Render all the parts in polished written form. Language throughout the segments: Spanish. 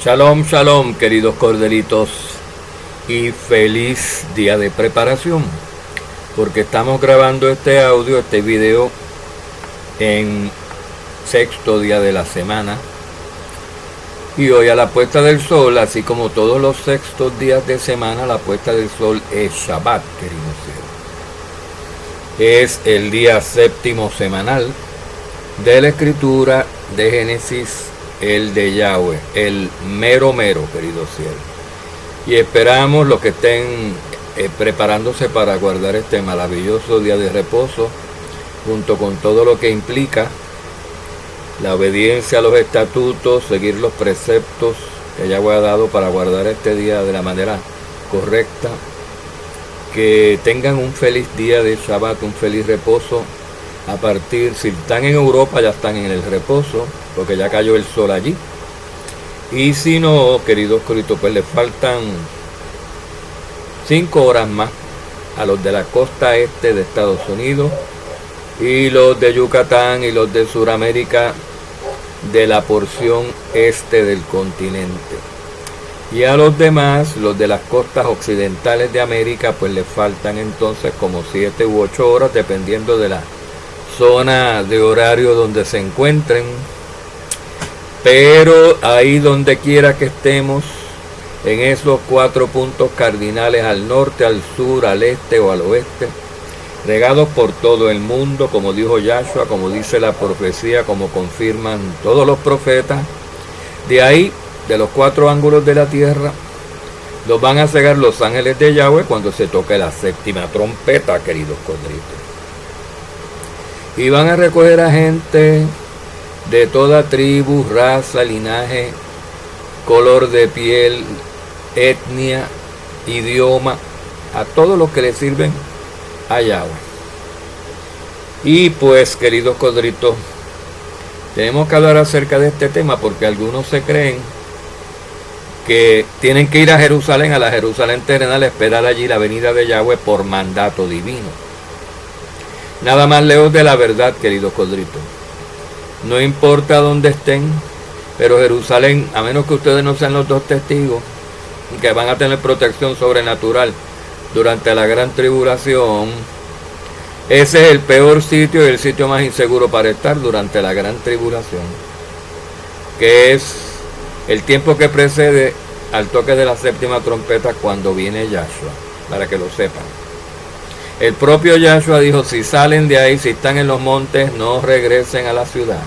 Shalom, shalom, queridos corderitos, y feliz día de preparación, porque estamos grabando este video en sexto día de la semana, y hoy a la puesta del sol, así como todos los sextos días de semana, la puesta del sol es Shabbat, queridos cielos. Es el día séptimo semanal de la escritura de Génesis, el de Yahweh, el mero, queridos cielos. Y esperamos los que estén preparándose para guardar este maravilloso día de reposo, junto con todo lo que implica la obediencia a los estatutos, seguir los preceptos que Yahweh ha dado para guardar este día de la manera correcta. Que tengan un feliz día de Shabbat, un feliz reposo. A partir, si están en Europa, ya están en el reposo, porque ya cayó el sol allí. Y si no, queridos coritos, pues les faltan 5 horas más a los de la costa este de Estados Unidos y los de Yucatán y los de Sudamérica, de la porción este del continente. Y a los demás, los de las costas occidentales de América, pues les faltan entonces como 7 u 8 horas, dependiendo de la zona de horario donde se encuentren. Pero ahí donde quiera que estemos, en esos 4 puntos cardinales, al norte, al sur, al este o al oeste, regados por todo el mundo, como dijo Yahshua, como dice la profecía, como confirman todos los profetas, de ahí, de los 4 ángulos de la tierra, los van a cegar los ángeles de Yahweh cuando se toque la séptima trompeta, queridos corderitos. Y van a recoger a gente de toda tribu, raza, linaje, color de piel, etnia, idioma, a todos los que le sirven a Yahweh. Y pues, queridos corderitos, tenemos que hablar acerca de este tema porque algunos se creen que tienen que ir a Jerusalén, a la Jerusalén terrenal, a esperar allí la venida de Yahweh por mandato divino. Nada más lejos de la verdad, queridos corderitos. No importa dónde estén, pero Jerusalén, a menos que ustedes no sean los 2 testigos, que van a tener protección sobrenatural durante la gran tribulación, ese es el peor sitio y el sitio más inseguro para estar durante la gran tribulación, que es el tiempo que precede al toque de la séptima trompeta, cuando viene Yahshua, para que lo sepan. El propio Yahshua dijo: si salen de ahí, si están en los montes, no regresen a la ciudad.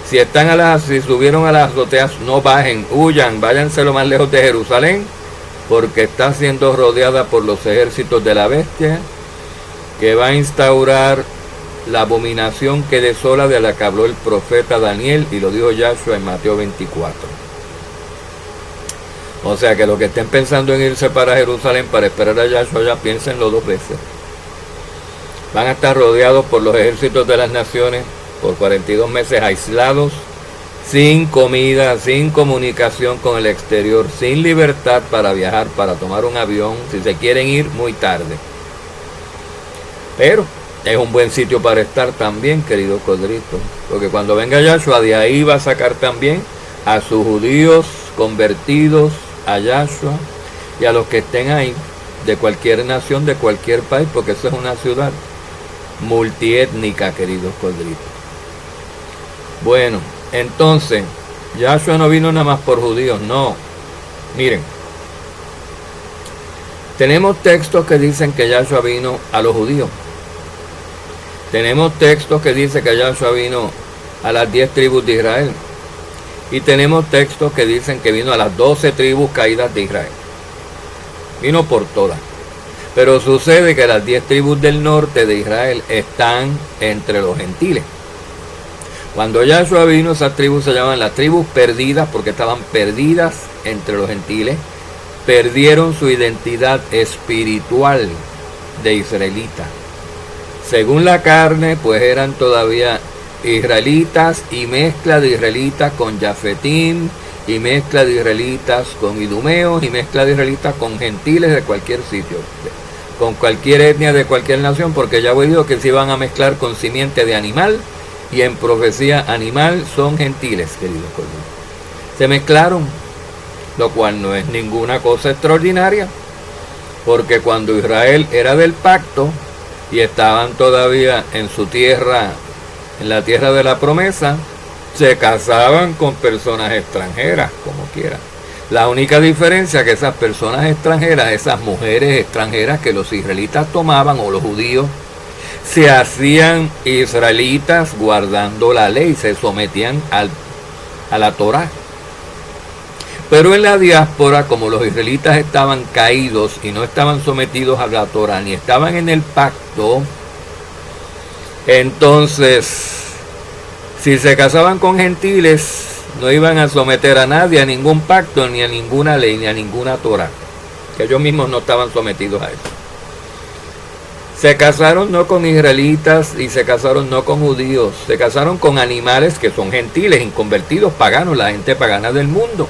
Si subieron a las azoteas, no bajen, huyan, váyanse lo más lejos de Jerusalén, porque está siendo rodeada por los ejércitos de la bestia, que va a instaurar la abominación que desola, de la que habló el profeta Daniel, y lo dijo Yahshua en Mateo 24. O sea que los que estén pensando en irse para Jerusalén para esperar a Yahshua, ya piénsenlo 2 veces. Van a estar rodeados por los ejércitos de las naciones por 42 meses, aislados, sin comida, sin comunicación con el exterior, sin libertad para viajar, para tomar un avión, si se quieren ir muy tarde. Pero es un buen sitio para estar también, queridos corderitos, porque cuando venga Yahshua, de ahí va a sacar también a sus judíos convertidos a Yahshua y a los que estén ahí, de cualquier nación, de cualquier país, porque eso es una ciudad multiétnica, queridos corderitos. Bueno, entonces, Yahshua no vino nada más por judíos, no. Miren, tenemos textos que dicen que Yahshua vino a los judíos. Tenemos textos que dicen que Yahshua vino a las 10 tribus de Israel. Y tenemos textos que dicen que vino a las 12 tribus caídas de Israel. Vino por todas. Pero sucede que las 10 tribus del norte de Israel están entre los gentiles. Cuando Yahshua vino, esas tribus se llaman las tribus perdidas, porque estaban perdidas entre los gentiles. Perdieron su identidad espiritual de israelita. Según la carne, pues eran todavía israelitas, y mezcla de israelitas con Jafetim, y mezcla de israelitas con idumeos, y mezcla de israelitas con gentiles de cualquier sitio, con cualquier etnia de cualquier nación, porque Yahweh dijo que se iban a mezclar con simiente de animal, y en profecía animal son gentiles, queridos corderitos. Se mezclaron lo cual no es ninguna cosa extraordinaria, porque cuando Israel era del pacto y estaban todavía en su tierra, en la tierra de la promesa, se casaban con personas extranjeras, como quiera. La única diferencia es que esas personas extranjeras, esas mujeres extranjeras que los israelitas tomaban, o los judíos, se hacían israelitas guardando la ley, se sometían a la Torá. Pero en la diáspora, como los israelitas estaban caídos y no estaban sometidos a la Torá, ni estaban en el pacto, entonces, si se casaban con gentiles, no iban a someter a nadie, a ningún pacto, ni a ninguna ley, ni a ninguna Torá, que ellos mismos no estaban sometidos a eso. Se casaron no con israelitas y se casaron no con judíos, se casaron con animales que son gentiles, inconvertidos, paganos, la gente pagana del mundo.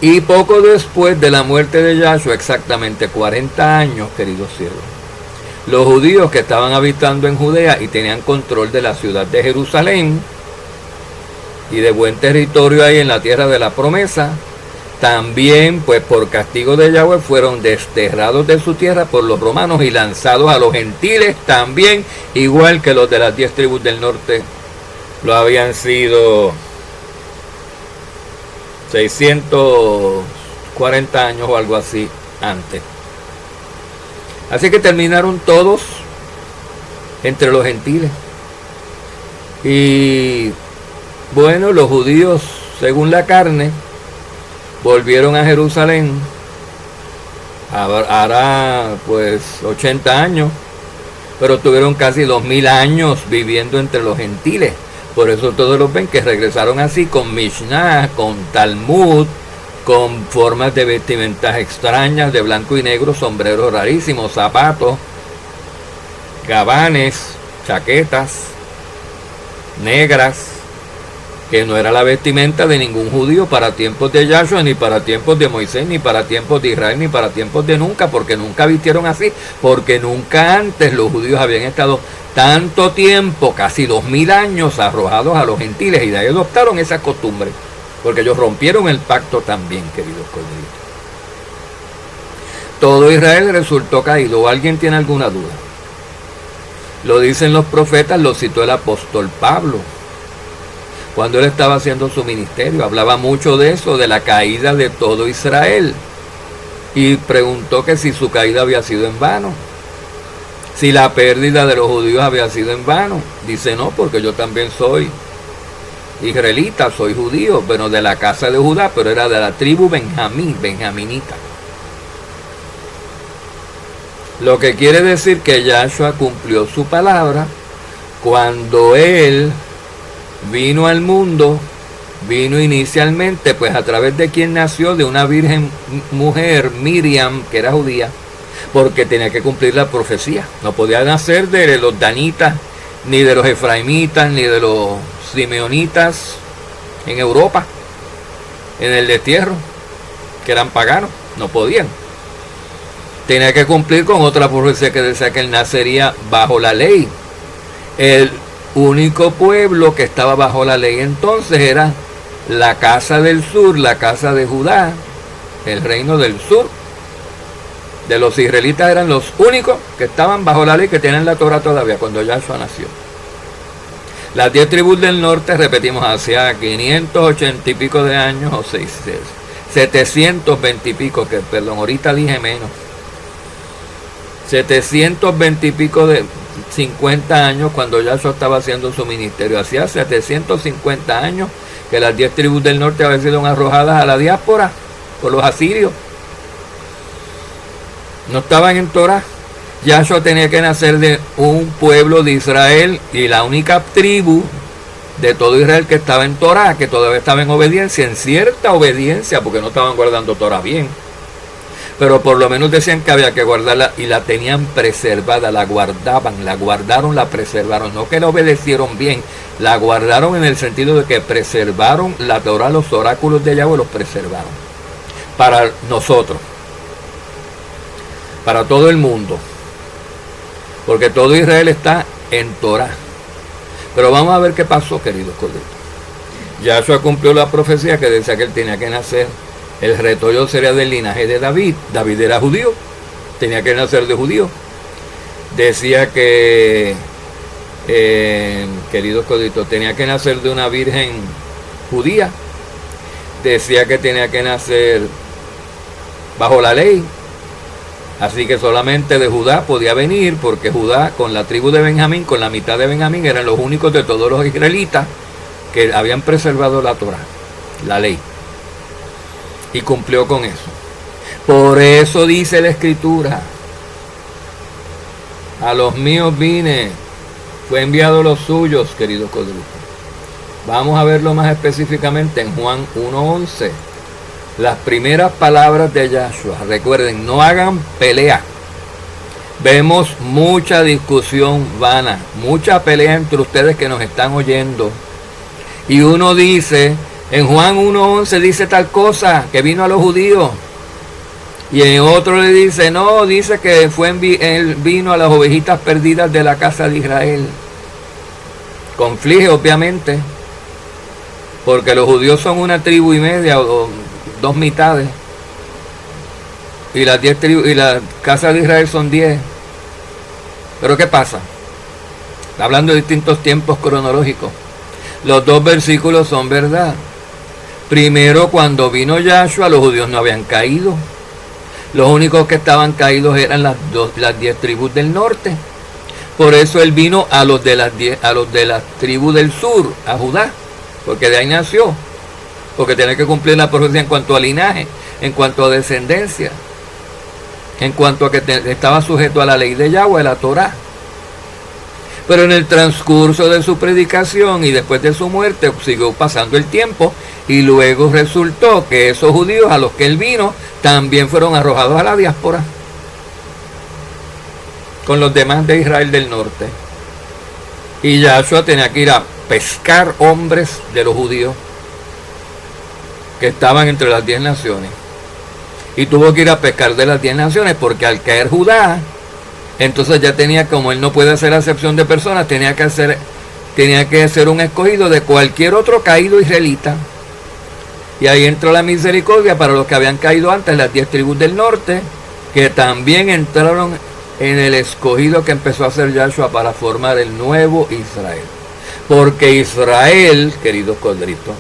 Y poco después de la muerte de Yahshua, exactamente 40 años, queridos siervos, los judíos que estaban habitando en Judea y tenían control de la ciudad de Jerusalén y de buen territorio ahí en la tierra de la promesa, también, pues por castigo de Yahweh, fueron desterrados de su tierra por los romanos y lanzados a los gentiles también, igual que los de las 10 tribus del norte lo habían sido 640 años o algo así antes. Así que terminaron todos entre los gentiles. Y bueno, los judíos, según la carne, volvieron a Jerusalén, hará pues 80 años, pero tuvieron casi 2000 años viviendo entre los gentiles. Por eso todos los ven que regresaron así, con Mishnah, con Talmud, con formas de vestimentas extrañas, de blanco y negro, sombreros rarísimos, zapatos, gabanes, chaquetas negras, que no era la vestimenta de ningún judío para tiempos de Yahshua, ni para tiempos de Moisés, ni para tiempos de Israel, ni para tiempos de nunca, porque nunca vistieron así, porque nunca antes los judíos habían estado tanto tiempo, casi 2000 años, arrojados a los gentiles, y de ahí adoptaron esa costumbre, porque ellos rompieron el pacto también, queridos corderitos. Todo Israel resultó caído. ¿O alguien tiene alguna duda? Lo dicen los profetas, lo citó el apóstol Pablo cuando él estaba haciendo su ministerio. Hablaba mucho de eso, de la caída de todo Israel, y preguntó que si su caída había sido en vano, si la pérdida de los judíos había sido en vano. Dice: no, porque yo también soy israelita, soy judío, bueno, de la casa de Judá, pero era de la tribu benjaminita. Lo que quiere decir que Yahshua cumplió su palabra cuando él vino al mundo. Vino inicialmente pues a través de quien nació, de una virgen mujer, Miriam, que era judía, porque tenía que cumplir la profecía. No podía nacer de los danitas, ni de los efraimitas, ni de los simeonitas en Europa, en el destierro, que eran paganos, no podían. Tenía que cumplir con otra profecía que decía que él nacería bajo la ley. El único pueblo que estaba bajo la ley entonces era la casa del sur, la casa de Judá, el reino del sur. De los israelitas eran los únicos que estaban bajo la ley, que tenían la Torah todavía cuando Yahshua nació. Las 10 tribus del norte, repetimos, hacia 580 y pico de años, o 720 y pico, que perdón, ahorita dije menos. 720 y pico de 50 años cuando Yahshua estaba haciendo su ministerio. Hacía 750 años que las 10 tribus del norte habían sido arrojadas a la diáspora por los asirios. No estaban en Torah. Yahshua tenía que nacer de un pueblo de Israel, y la única tribu de todo Israel que estaba en Torah, que todavía estaba en obediencia, en cierta obediencia, porque no estaban guardando Torah bien, pero por lo menos decían que había que guardarla, y la tenían preservada, la guardaban, la guardaron, la preservaron, no que la obedecieron bien, la guardaron en el sentido de que preservaron la Torah, los oráculos de Yahweh los preservaron para nosotros, para todo el mundo, porque todo Israel está en Torah. Pero vamos a ver qué pasó, queridos colegas. Yahshua cumplió la profecía que decía que él tenía que nacer. El retoño sería del linaje de David. David era judío, tenía que nacer de judío. Decía que, queridos coditos, tenía que nacer de una virgen judía. Decía que tenía que nacer bajo la ley. Así que solamente de Judá podía venir, porque Judá, con la tribu de Benjamín, con la mitad de Benjamín, eran los únicos de todos los israelitas que habían preservado la Torá, la ley. Y cumplió con eso. Por eso dice la Escritura: a los míos vine, fue enviado a los suyos, queridos codritos. Vamos a verlo más específicamente en Juan 1:11. Las primeras palabras de Yahshua. Recuerden, no hagan pelea. Vemos mucha discusión vana, mucha pelea entre ustedes que nos están oyendo. Y uno dice, en Juan 1:11 dice tal cosa, que vino a los judíos. Y en otro le dice, no, dice que él vino a las ovejitas perdidas de la casa de Israel. Conflige, obviamente, porque los judíos son una tribu y media o dos mitades, y las 10 tribus y la casa de Israel son 10. Pero ¿qué pasa? Hablando de distintos tiempos cronológicos, los dos versículos son verdad. Primero, cuando vino Yahshua, los judíos no habían caído. Los únicos que estaban caídos eran las 10 tribus del norte. Por eso él vino a los de las tribus del sur, a Judá, porque de ahí nació. Porque tiene que cumplir la profecía en cuanto a linaje, en cuanto a descendencia, en cuanto a que estaba sujeto a la ley de Yahweh, la Torá. Pero en el transcurso de su predicación y después de su muerte siguió pasando el tiempo, y luego resultó que esos judíos a los que él vino también fueron arrojados a la diáspora con los demás de Israel del norte. Y Yahshua tenía que ir a pescar hombres de los judíos que estaban entre las 10 naciones. Y tuvo que ir a pescar de las 10 naciones, porque al caer Judá, entonces ya tenía, como él no puede hacer acepción de personas, tenía que ser un escogido de cualquier otro caído israelita. Y ahí entró la misericordia para los que habían caído antes, las 10 tribus del norte, que también entraron en el escogido que empezó a hacer Yahshua para formar el nuevo Israel. Porque Israel, queridos codritos,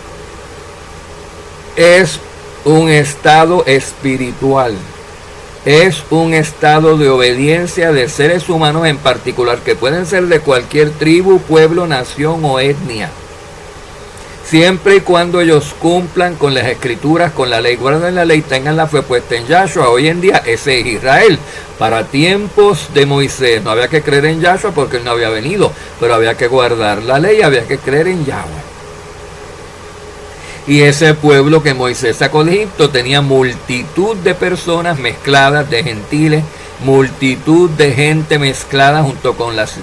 es un estado espiritual, es un estado de obediencia de seres humanos en particular, que pueden ser de cualquier tribu, pueblo, nación o etnia, siempre y cuando ellos cumplan con las escrituras, con la ley, guarden la ley, tengan la fe puesta en Yahshua. Hoy en día ese es Israel. Para tiempos de Moisés no había que creer en Yahshua porque él no había venido, pero había que guardar la ley, había que creer en Yahweh. Y ese pueblo que Moisés sacó de Egipto tenía multitud de personas mezcladas, de gentiles, multitud de gente mezclada junto con las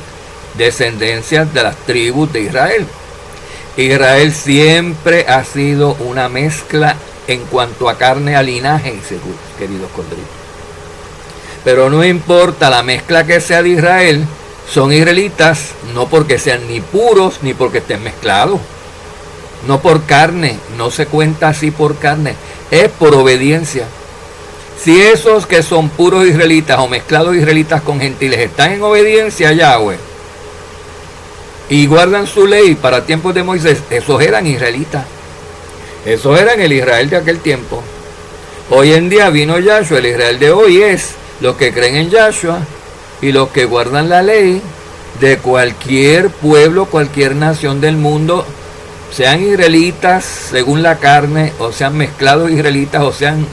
descendencias de las tribus de Israel. Israel siempre ha sido una mezcla en cuanto a carne, a linaje, queridos codritos. Pero no importa la mezcla que sea de Israel, son israelitas no porque sean ni puros ni porque estén mezclados. No por carne, no se cuenta así por carne, es por obediencia. Si esos que son puros israelitas o mezclados israelitas con gentiles están en obediencia a Yahweh y guardan su ley para tiempos de Moisés, esos eran israelitas. Esos eran el Israel de aquel tiempo. Hoy en día vino Yahshua, el Israel de hoy es los que creen en Yahshua y los que guardan la ley de cualquier pueblo, cualquier nación del mundo, sean israelitas según la carne, o sean mezclados israelitas, o sean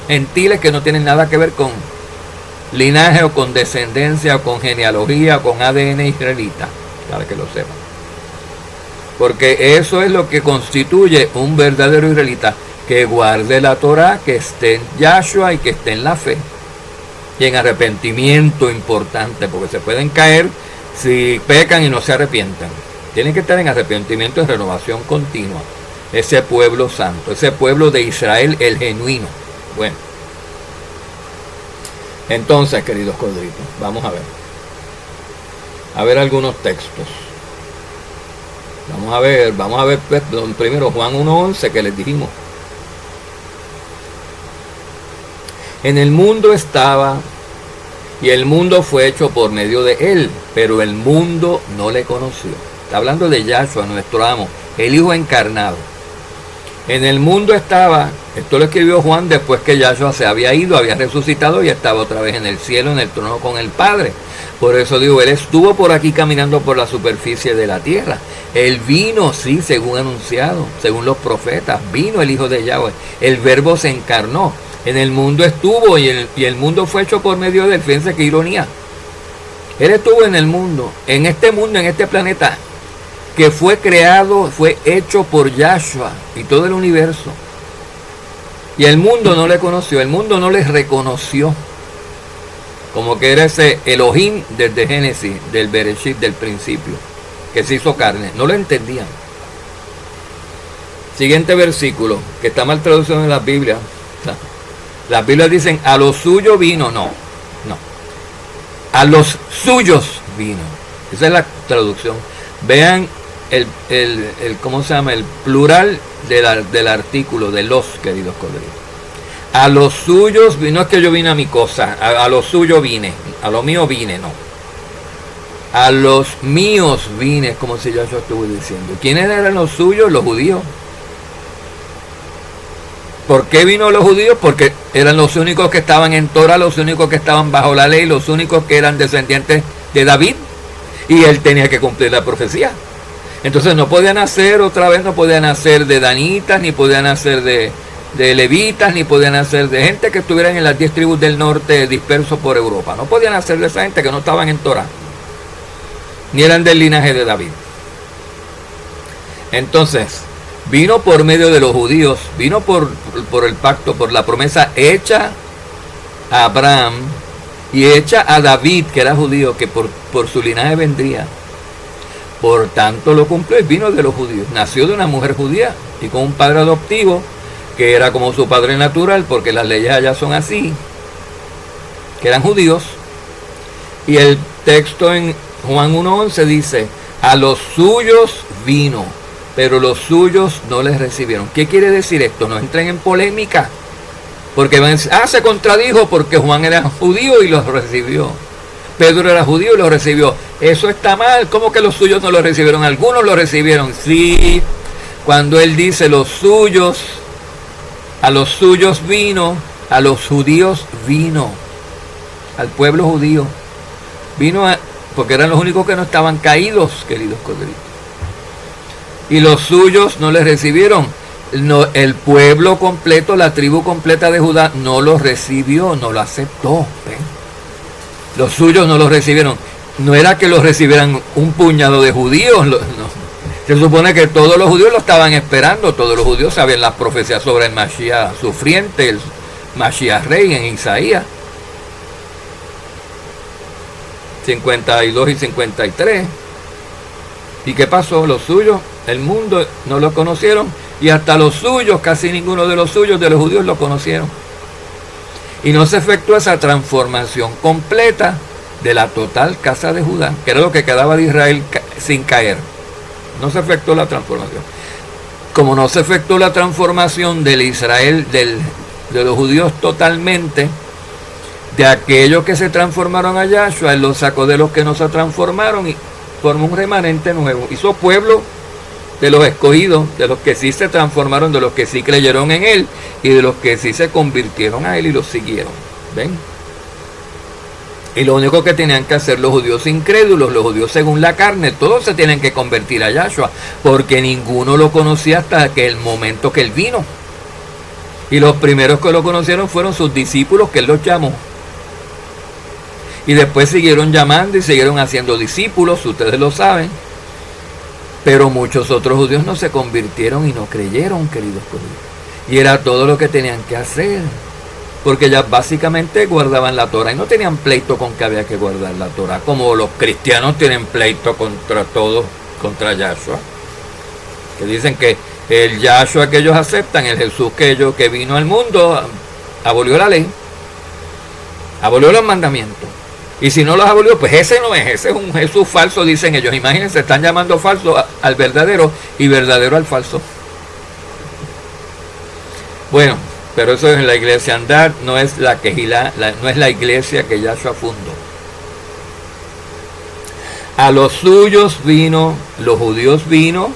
gentiles que no tienen nada que ver con linaje o con descendencia o con genealogía o con ADN israelita, para que lo sepan. Porque eso es lo que constituye un verdadero israelita, que guarde la Torá, que esté en Yahshua y que esté en la fe y en arrepentimiento importante, porque se pueden caer si pecan y no se arrepientan. Tienen que estar en arrepentimiento y renovación continua. Ese pueblo santo, ese pueblo de Israel, el genuino. Bueno, entonces, queridos codritos, vamos a ver algunos textos. Vamos a ver pues, primero Juan 1:11 que les dijimos. En el mundo estaba, y el mundo fue hecho por medio de él, pero el mundo no le conoció. Está hablando de Yahshua, nuestro amo, el Hijo encarnado. En el mundo estaba, esto lo escribió Juan después que Yahshua se había ido, había resucitado y estaba otra vez en el cielo, en el trono con el Padre. Por eso digo, él estuvo por aquí caminando por la superficie de la tierra. Él vino, sí, según anunciado, según los profetas, vino el Hijo de Yahweh. El Verbo se encarnó. En el mundo estuvo y el mundo fue hecho por medio de él. Fíjense qué ironía. Él estuvo en el mundo, en este planeta, que fue creado, fue hecho por Yahshua y todo el universo. Y el mundo no le conoció, el mundo no le reconoció. Como que era ese Elohim desde Génesis, del Bereshit, del principio, que se hizo carne. No lo entendían. Siguiente versículo, que está mal traducido en las Biblias. Las Biblias dicen, a los suyos vino. No. A los suyos vino. Esa es la traducción. Vean ¿cómo se llama? El plural del artículo, de los, queridos codritos. A los suyos, no es que yo vine a mi cosa, a los suyos vine, a lo mío vine, no. A los míos vine, es como si yo estuve diciendo. ¿Quiénes eran los suyos? Los judíos. ¿Por qué vino los judíos? Porque eran los únicos que estaban en Torah, los únicos que estaban bajo la ley, los únicos que eran descendientes de David, y él tenía que cumplir la profecía. Entonces no podían nacer, otra vez no podían nacer de danitas, ni podían nacer de levitas, ni podían nacer de gente que estuvieran en las 10 tribus del norte dispersos por Europa. No podían nacer de esa gente que no estaban en Torah, ni eran del linaje de David. Entonces, vino por medio de los judíos, vino por el pacto, por la promesa hecha a Abraham y hecha a David, que era judío, que por su linaje vendría. Por tanto lo cumplió y vino de los judíos. Nació de una mujer judía y con un padre adoptivo que era como su padre natural, porque las leyes allá son así, que eran judíos. Y el texto en Juan 1:11 dice, a los suyos vino, pero los suyos no les recibieron. ¿Qué quiere decir esto? No entren en polémica, porque van a decir, se contradijo porque Juan era judío y los recibió. Pedro era judío y los recibió. Eso está mal. ¿Cómo que los suyos no lo recibieron? Algunos lo recibieron. Sí, cuando él dice los suyos, a los suyos vino, a los judíos vino, al pueblo judío. Vino porque eran los únicos que no estaban caídos, queridos codritos. Y los suyos no les recibieron. No, el pueblo completo, la tribu completa de Judá no lo recibió, no lo aceptó. ¿Ven? Los suyos no los recibieron. No era que los recibieran un puñado de judíos. No. Se supone que todos los judíos lo estaban esperando. Todos los judíos sabían las profecías sobre el Mashiach sufriente, el Mashiach rey en Isaías 52 y 53. ¿Y qué pasó? Los suyos, el mundo no lo conocieron. Y hasta los suyos, casi ninguno de los suyos, de los judíos, lo conocieron. Y no se efectuó esa transformación completa de la total casa de Judá, que era lo que quedaba de Israel sin caer. No se efectuó la transformación. Como no se efectuó la transformación del Israel, de los judíos totalmente, de aquellos que se transformaron a Yahshua, él los sacó de los que no se transformaron y formó un remanente nuevo. Hizo pueblo de los escogidos, de los que sí se transformaron, de los que sí creyeron en él y de los que sí se convirtieron a él y lo siguieron. ¿Ven? Y lo único que tenían que hacer los judíos incrédulos, los judíos según la carne, todos se tienen que convertir a Yahshua, porque ninguno lo conocía hasta que el momento que él vino. Y los primeros que lo conocieron fueron sus discípulos, que él los llamó. Y después siguieron llamando y siguieron haciendo discípulos, ustedes lo saben. Pero muchos otros judíos no se convirtieron y no creyeron, queridos judíos. Y era todo lo que tenían que hacer. Porque ya básicamente guardaban la Torah y no tenían pleito con que había que guardar la Torah. Como los cristianos tienen pleito contra todos, contra Yahshua. Que dicen que el Yahshua que ellos aceptan, el Jesús que vino al mundo, abolió la ley. Abolió los mandamientos. Y si no los abolió, pues ese no es, ese es un Jesús falso, dicen ellos. Imagínense, están llamando falso al verdadero y verdadero al falso. Bueno, pero eso es en la iglesia andar, no es la no es la iglesia que Yahshua fundó. A los suyos vino, los judíos vino,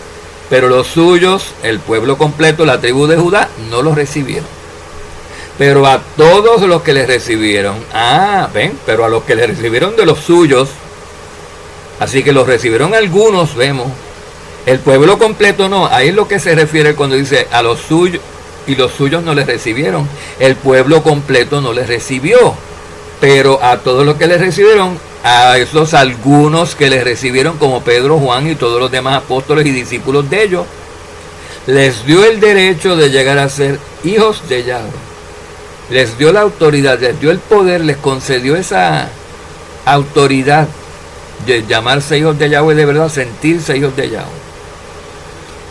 pero los suyos, el pueblo completo, la tribu de Judá, no los recibieron. Pero a todos los que les recibieron, pero a los que les recibieron de los suyos, así que los recibieron algunos, vemos, el pueblo completo no, ahí es lo que se refiere cuando dice a los suyos, y los suyos no les recibieron, el pueblo completo no les recibió, pero a todos los que les recibieron, a esos algunos que les recibieron como Pedro, Juan y todos los demás apóstoles y discípulos de ellos, les dio el derecho de llegar a ser hijos de Yahweh. Les dio la autoridad, les dio el poder, les concedió esa autoridad de llamarse hijos de Yahweh de verdad, sentirse hijos de Yahweh.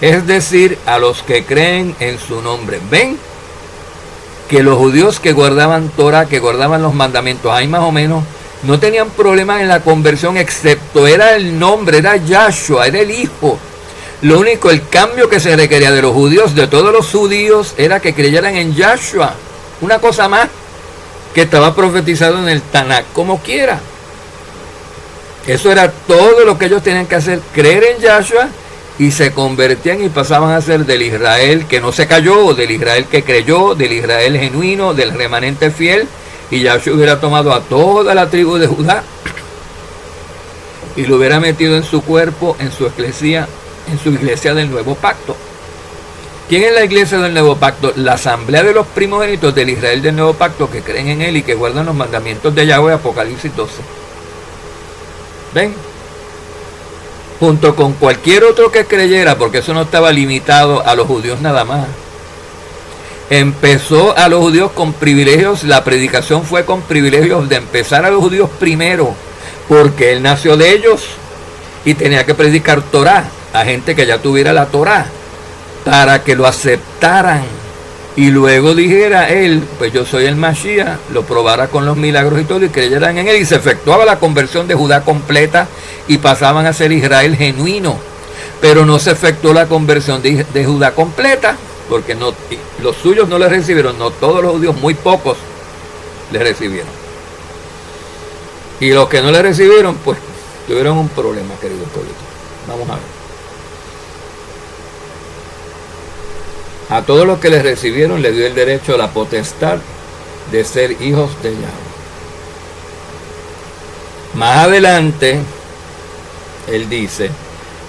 Es decir, a los que creen en su nombre. Ven que los judíos que guardaban Torah, que guardaban los mandamientos, ahí más o menos, no tenían problemas en la conversión, excepto era el nombre, era Yahshua, era el Hijo. Lo único, el cambio que se requería de los judíos, de todos los judíos, era que creyeran en Yahshua. Una cosa más que estaba profetizado en el Tanakh, como quiera. Eso era todo lo que ellos tenían que hacer, creer en Yahshua, y se convertían y pasaban a ser del Israel que no se cayó, del Israel que creyó, del Israel genuino, del remanente fiel, y Yahshua hubiera tomado a toda la tribu de Judá y lo hubiera metido en su cuerpo, en su iglesia del nuevo pacto. ¿Quién es la iglesia del nuevo pacto? La asamblea de los primogénitos del Israel del nuevo pacto que creen en él y que guardan los mandamientos de Yahweh, Apocalipsis 12. ¿Ven? Junto con cualquier otro que creyera, porque eso no estaba limitado a los judíos nada más. Empezó a los judíos con privilegios, la predicación fue con privilegios de empezar a los judíos primero, porque él nació de ellos y tenía que predicar Torah a gente que ya tuviera la Torah, para que lo aceptaran y luego dijera él, pues yo soy el Mashiach, lo probara con los milagros y todo y creyeran en él, y se efectuaba la conversión de Judá completa y pasaban a ser Israel genuino. Pero no se efectuó la conversión de Judá completa, porque no, los suyos no le recibieron, no todos los judíos, muy pocos le recibieron. Y los que no le recibieron, pues tuvieron un problema, queridos pueblos. Vamos a ver. A todos los que les recibieron le dio el derecho, la potestad de ser hijos de Yahweh. Más adelante, él dice,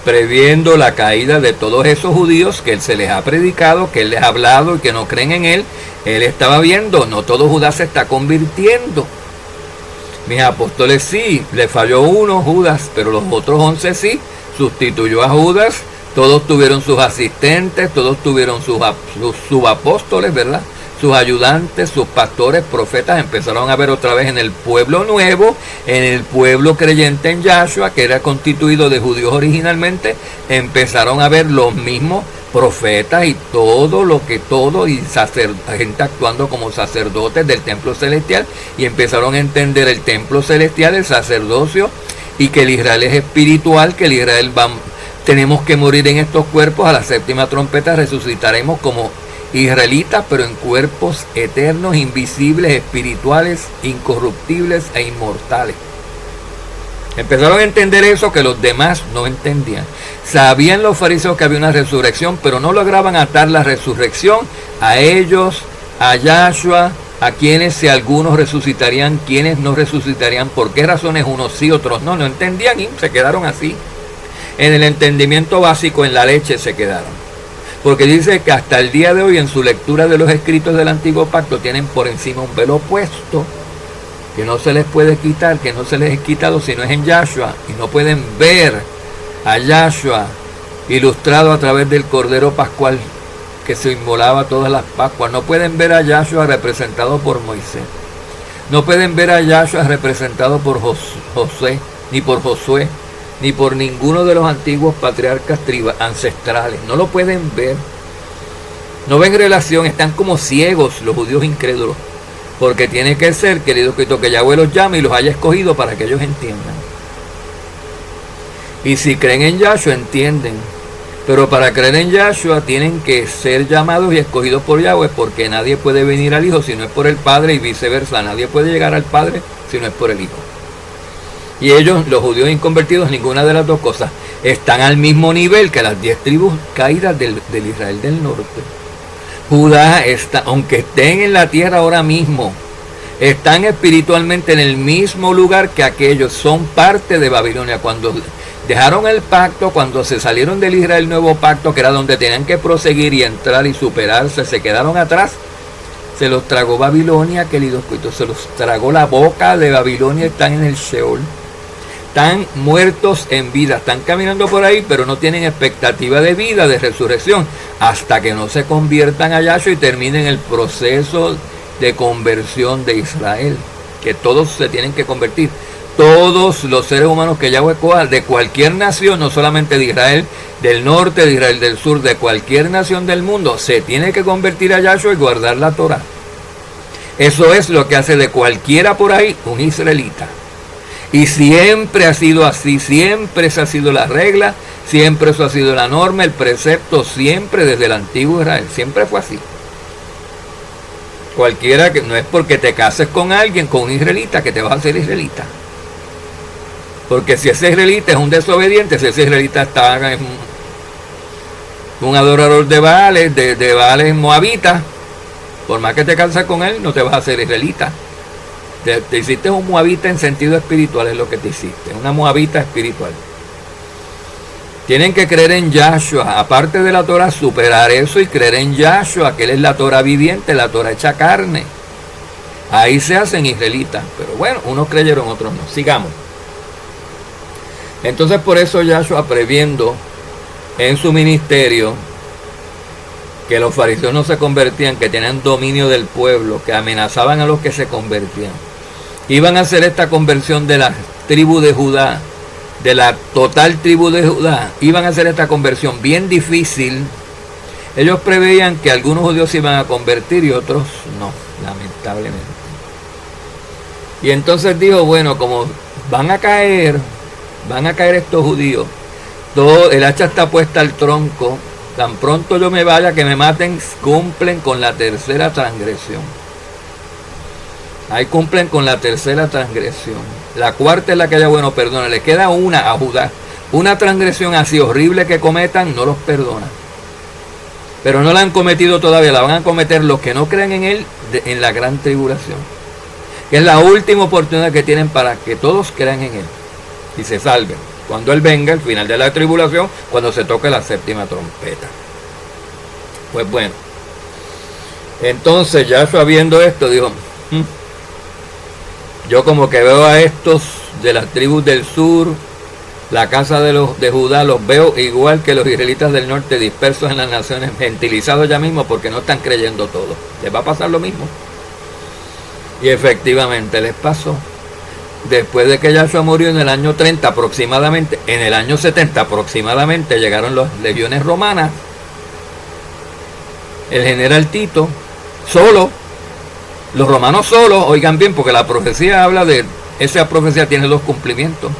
previendo la caída de todos esos judíos que él se les ha predicado, que él les ha hablado y que no creen en él estaba viendo, no todo Judá se está convirtiendo. Mis apóstoles sí, le falló uno, Judas, pero los otros 11 sí, sustituyó a Judas. Todos tuvieron sus asistentes, todos tuvieron sus subapóstoles, ¿verdad? Sus ayudantes, sus pastores, profetas. Empezaron a ver otra vez en el pueblo nuevo, en el pueblo creyente en Yahshua, que era constituido de judíos originalmente. Empezaron a ver los mismos profetas y y gente actuando como sacerdotes del templo celestial. Y empezaron a entender el templo celestial, el sacerdocio, y que el Israel es espiritual, que el Israel tenemos que morir en estos cuerpos, a la séptima trompeta resucitaremos como israelitas, pero en cuerpos eternos, invisibles, espirituales, incorruptibles e inmortales. Empezaron a entender eso que los demás no entendían. Sabían los fariseos que había una resurrección, pero no lograban atar la resurrección a ellos, a Yahshua, a quienes si algunos resucitarían, quienes no resucitarían, por qué razones unos sí, otros no entendían y se quedaron así. En el entendimiento básico, en la leche se quedaron. Porque dice que hasta el día de hoy, en su lectura de los escritos del Antiguo Pacto, tienen por encima un velo puesto, que no se les puede quitar, que no se les es quitado si no es en Yahshua, y no pueden ver a Yahshua ilustrado a través del Cordero Pascual que se inmolaba todas las Pascuas. No pueden ver a Yahshua representado por Moisés. No pueden ver a Yahshua representado por José, ni por Josué, ni por ninguno de los antiguos patriarcas ancestrales. No lo pueden ver. No ven relación, están como ciegos los judíos incrédulos. Porque tiene que ser, querido Cristo, que Yahweh los llame y los haya escogido para que ellos entiendan. Y si creen en Yahshua, entienden. Pero para creer en Yahshua tienen que ser llamados y escogidos por Yahweh, porque nadie puede venir al Hijo si no es por el Padre y viceversa. Nadie puede llegar al Padre si no es por el Hijo. Y ellos, los judíos inconvertidos, ninguna de las dos cosas, están al mismo nivel que las 10 tribus caídas del Israel del norte. Judá está, aunque estén en la tierra ahora mismo, están espiritualmente en el mismo lugar que aquellos, son parte de Babilonia. Cuando dejaron el pacto, cuando se salieron del Israel nuevo pacto, que era donde tenían que proseguir y entrar y superarse, se quedaron atrás. Se los tragó Babilonia, queridos cuitos, se los tragó la boca de Babilonia, están en el Sheol. Están muertos en vida, están caminando por ahí, pero no tienen expectativa de vida, de resurrección, hasta que no se conviertan a Yahshua y terminen el proceso de conversión de Israel, que todos se tienen que convertir. Todos los seres humanos que Yahweh coja, de cualquier nación, no solamente de Israel del norte, de Israel del sur, de cualquier nación del mundo, se tiene que convertir a Yahshua y guardar la Torah. Eso es lo que hace de cualquiera por ahí un israelita. Y siempre ha sido así, siempre esa ha sido la regla, siempre eso ha sido la norma, el precepto, siempre desde el antiguo Israel, siempre fue así. Cualquiera, que no es porque te cases con alguien, con un israelita, que te vas a hacer israelita. Porque si ese israelita es un desobediente, si ese israelita está un adorador de Baales, de Baales moabitas, por más que te cases con él, no te vas a hacer israelita. Te hiciste un moabita en sentido espiritual, es lo que te hiciste, una moabita espiritual. Tienen que creer en Yahshua, aparte de la Torah, superar eso y creer en Yahshua, que Él es la Torah viviente, la Torah hecha carne. Ahí se hacen israelitas, pero bueno, unos creyeron, otros no. Sigamos. Entonces por eso Yahshua, previendo en su ministerio que los fariseos no se convertían, que tenían dominio del pueblo, que amenazaban a los que se convertían, iban a hacer esta conversión de la tribu de Judá, de la total tribu de Judá, iban a hacer esta conversión bien difícil. Ellos preveían que algunos judíos se iban a convertir y otros no, lamentablemente. Y entonces dijo, bueno, como van a caer estos judíos, todo el hacha está puesta al tronco, tan pronto yo me vaya, que me maten, cumplen con la tercera transgresión. Ahí cumplen con la tercera transgresión. La cuarta es la que haya, bueno, perdona, le queda una a Judá. Una transgresión así horrible que cometan, no los perdona. Pero no la han cometido todavía, la van a cometer los que no creen en Él en la gran tribulación. Que es la última oportunidad que tienen para que todos crean en Él y se salven. Cuando Él venga, el final de la tribulación, cuando se toque la séptima trompeta. Pues bueno. Entonces, Yahshua viendo esto, dijo, yo como que veo a estos de las tribus del sur, la casa de Judá, los veo igual que los israelitas del norte, dispersos en las naciones, gentilizados ya mismo, porque no están creyendo todo. Les va a pasar lo mismo. Y efectivamente les pasó. Después de que Yahshua murió en el año 30 aproximadamente, en el año 70 aproximadamente, llegaron las legiones romanas. El general Tito, solo, los romanos solos, oigan bien, porque la profecía habla de, esa profecía tiene dos cumplimientos.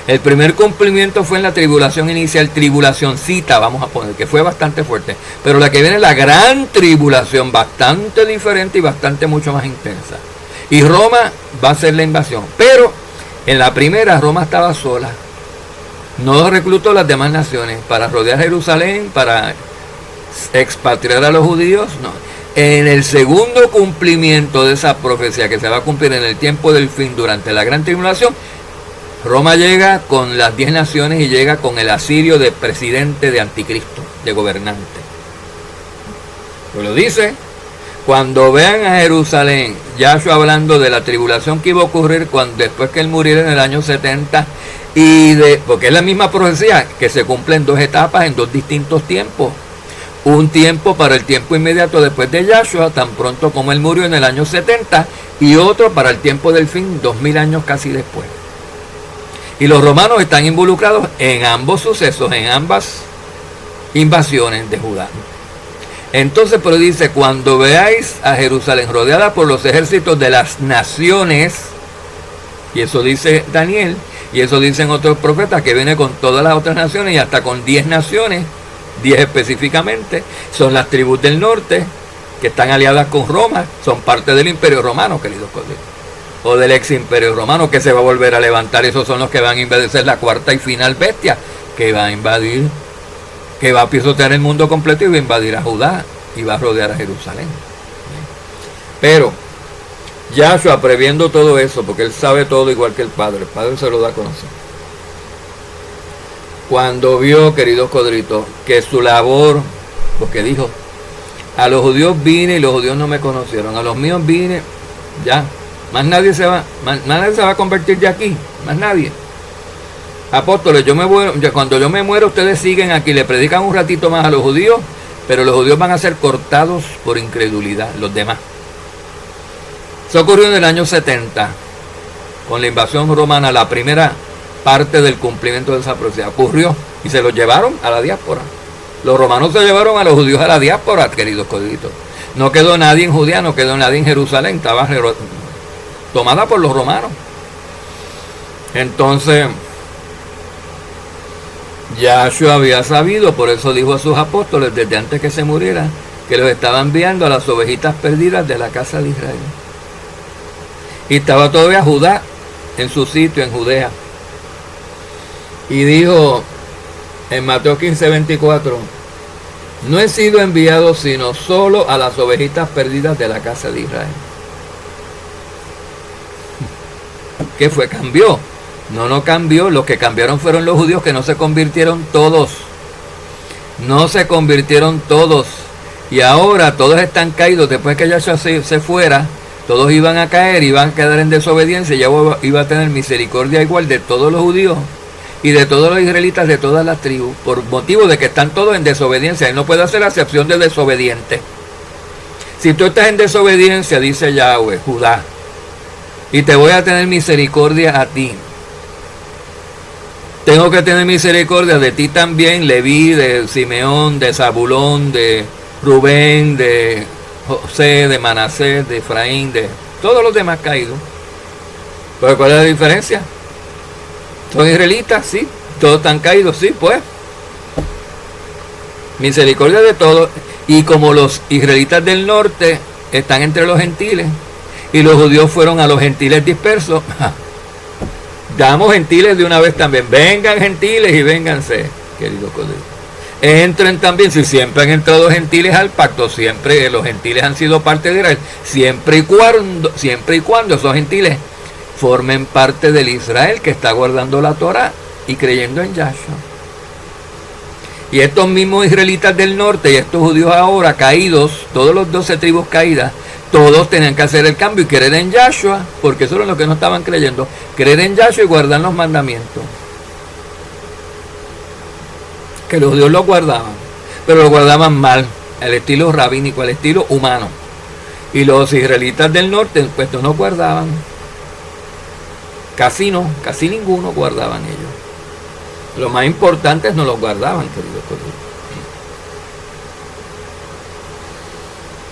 El primer cumplimiento fue en la tribulación inicial, tribulacioncita, vamos a poner, que fue bastante fuerte. Pero la que viene es la gran tribulación, bastante diferente y bastante mucho más intensa. Y Roma va a hacer la invasión. Pero en la primera Roma estaba sola. No reclutó las demás naciones para rodear Jerusalén, para expatriar a los judíos. No. En el segundo cumplimiento de esa profecía que se va a cumplir en el tiempo del fin durante la gran tribulación, Roma llega con las 10 naciones y llega con el asirio de presidente, de anticristo, de gobernante. Pues lo dice. Cuando vean a Jerusalén, Yahshua hablando de la tribulación que iba a ocurrir después que él muriera en el año 70, porque es la misma profecía que se cumple en dos etapas, en dos distintos tiempos. Un tiempo para el tiempo inmediato después de Yahshua, tan pronto como él murió en el año 70, y otro para el tiempo del fin, 2000 años casi después. Y los romanos están involucrados en ambos sucesos, en ambas invasiones de Judá. Entonces, pero dice, cuando veáis a Jerusalén rodeada por los ejércitos de las naciones, y eso dice Daniel, y eso dicen otros profetas, que viene con todas las otras naciones y hasta con 10 naciones, 10 específicamente, son las tribus del norte, que están aliadas con Roma, son parte del imperio romano, queridos colegas, o del ex imperio romano, que se va a volver a levantar. Esos son los que van a invadir la cuarta y final bestia, que va a invadir, que va a pisotear el mundo completo y va a invadir a Judá y va a rodear a Jerusalén. Pero Yahshua, previendo todo eso, porque él sabe todo igual que el Padre se lo da a conocer. Cuando vio, queridos codritos, que su labor, porque dijo, a los judíos vine y los judíos no me conocieron, a los míos vine, ya, más nadie se va a convertir de aquí, más nadie. Apóstoles, cuando yo me muero, ustedes siguen aquí, le predican un ratito más a los judíos, pero los judíos van a ser cortados por incredulidad, los demás. Eso ocurrió en el año 70, con la invasión romana, la primera parte del cumplimiento de esa profecía. Ocurrió y se los llevaron a la diáspora. Los romanos se llevaron a los judíos a la diáspora, queridos coditos. No quedó nadie en Judea, no quedó nadie en Jerusalén, estaba tomada por los romanos. Entonces, Yahshua había sabido, por eso dijo a sus apóstoles desde antes que se muriera, que los estaba enviando a las ovejitas perdidas de la casa de Israel. Y estaba todavía Judá en su sitio, en Judea. Y dijo en Mateo 15:24, no he sido enviado sino solo a las ovejitas perdidas de la casa de Israel. ¿Qué fue? ¿Cambió? No cambió. Los que cambiaron fueron los judíos, que no se convirtieron todos. No se convirtieron todos. Y ahora todos están caídos. Después que Yahshua se fuera, todos iban a caer, iban a quedar en desobediencia. Ya iba a tener misericordia igual de todos los judíos y de todos los israelitas de todas las tribus, por motivo de que están todos en desobediencia. Él no puede hacer acepción de desobediente. Si tú estás en desobediencia, dice Yahweh, Judá, y te voy a tener misericordia a ti. Tengo que tener misericordia de ti también, Leví, de Simeón, de Zabulón, de Rubén, de José, de Manasés, de Efraín, de todos los demás caídos. ¿Pero cuál es la diferencia? ¿Son israelitas? Sí. ¿Todos están caídos? Sí, pues. Misericordia de todos. Y como los israelitas del norte están entre los gentiles y los judíos fueron a los gentiles dispersos, damos gentiles de una vez también. Vengan gentiles y vénganse, queridos colegas. Entren también, si siempre han entrado gentiles al pacto, siempre los gentiles han sido parte de Israel, siempre y cuando esos gentiles formen parte del Israel que está guardando la Torah y creyendo en Yahshua. Y estos mismos israelitas del norte y estos judíos ahora caídos, todos los 12 tribus caídas, todos tenían que hacer el cambio y creer en Yahshua, porque eso era lo que no estaban creyendo, creer en Yahshua y guardar los mandamientos. Que los judíos los guardaban, pero los guardaban mal, al estilo rabínico, al estilo humano. Y los israelitas del norte, pues no guardaban. Casi ninguno guardaban ellos. Los más importantes no los guardaban, queridos colegas.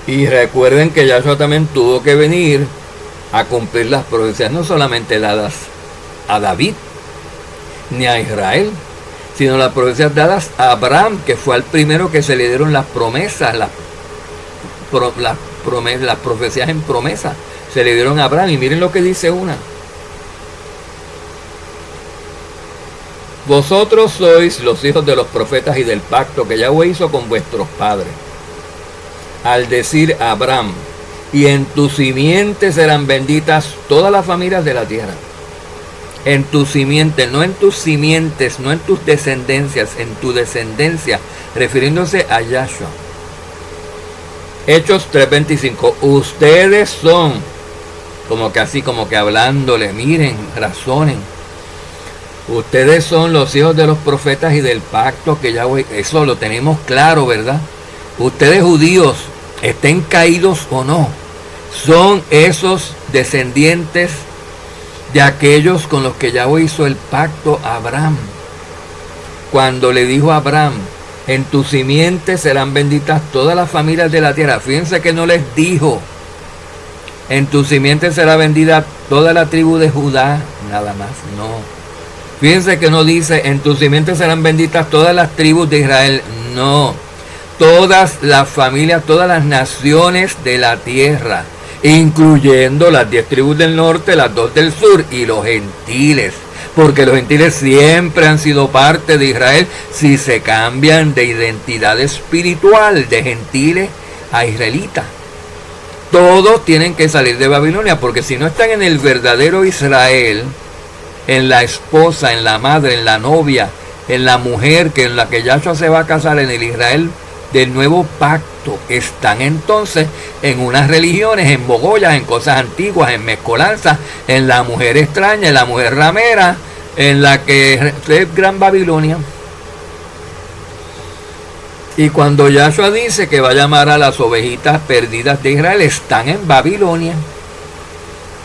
Y recuerden que Yahshua también tuvo que venir a cumplir las profecías, no solamente dadas a David ni a Israel, sino las profecías dadas a Abraham, que fue al primero que se le dieron las promesas, las profecías en promesa, se le dieron a Abraham. Y miren lo que dice una. Vosotros sois los hijos de los profetas y del pacto que Yahweh hizo con vuestros padres. Al decir a Abraham, y en tu simiente serán benditas todas las familias de la tierra. En tu simiente, no en tus simientes, no en tus descendencias, en tu descendencia, refiriéndose a Yahshua. Hechos 3:25. Ustedes son, como que hablándole, miren, razonen. Ustedes son los hijos de los profetas y del pacto que Yahweh, eso lo tenemos claro, ¿verdad? Ustedes judíos, estén caídos o no, son esos descendientes de aquellos con los que Yahweh hizo el pacto a Abraham. Cuando le dijo a Abraham, En tu simiente serán benditas todas las familias de la tierra. Fíjense que no les dijo, en tu simiente será bendita toda la tribu de Judá, nada más, no. Fíjense que no dice, en tu simiente serán benditas todas las tribus de Israel, no. Todas las familias, todas las naciones de la tierra, incluyendo las 10 tribus del norte, las 2 del sur y los gentiles. Porque los gentiles siempre han sido parte de Israel si se cambian de identidad espiritual de gentiles a israelitas. Todos tienen que salir de Babilonia, porque si no están en el verdadero Israel, en la esposa, en la madre, en la novia, en la mujer en la que Yahshua se va a casar, en el Israel del nuevo pacto, están entonces en unas religiones, en mogollas, en cosas antiguas, en mezcolanzas, en la mujer extraña, en la mujer ramera, en la que es Gran Babilonia. Y cuando Yahshua dice que va a llamar a las ovejitas perdidas de Israel, están en Babilonia.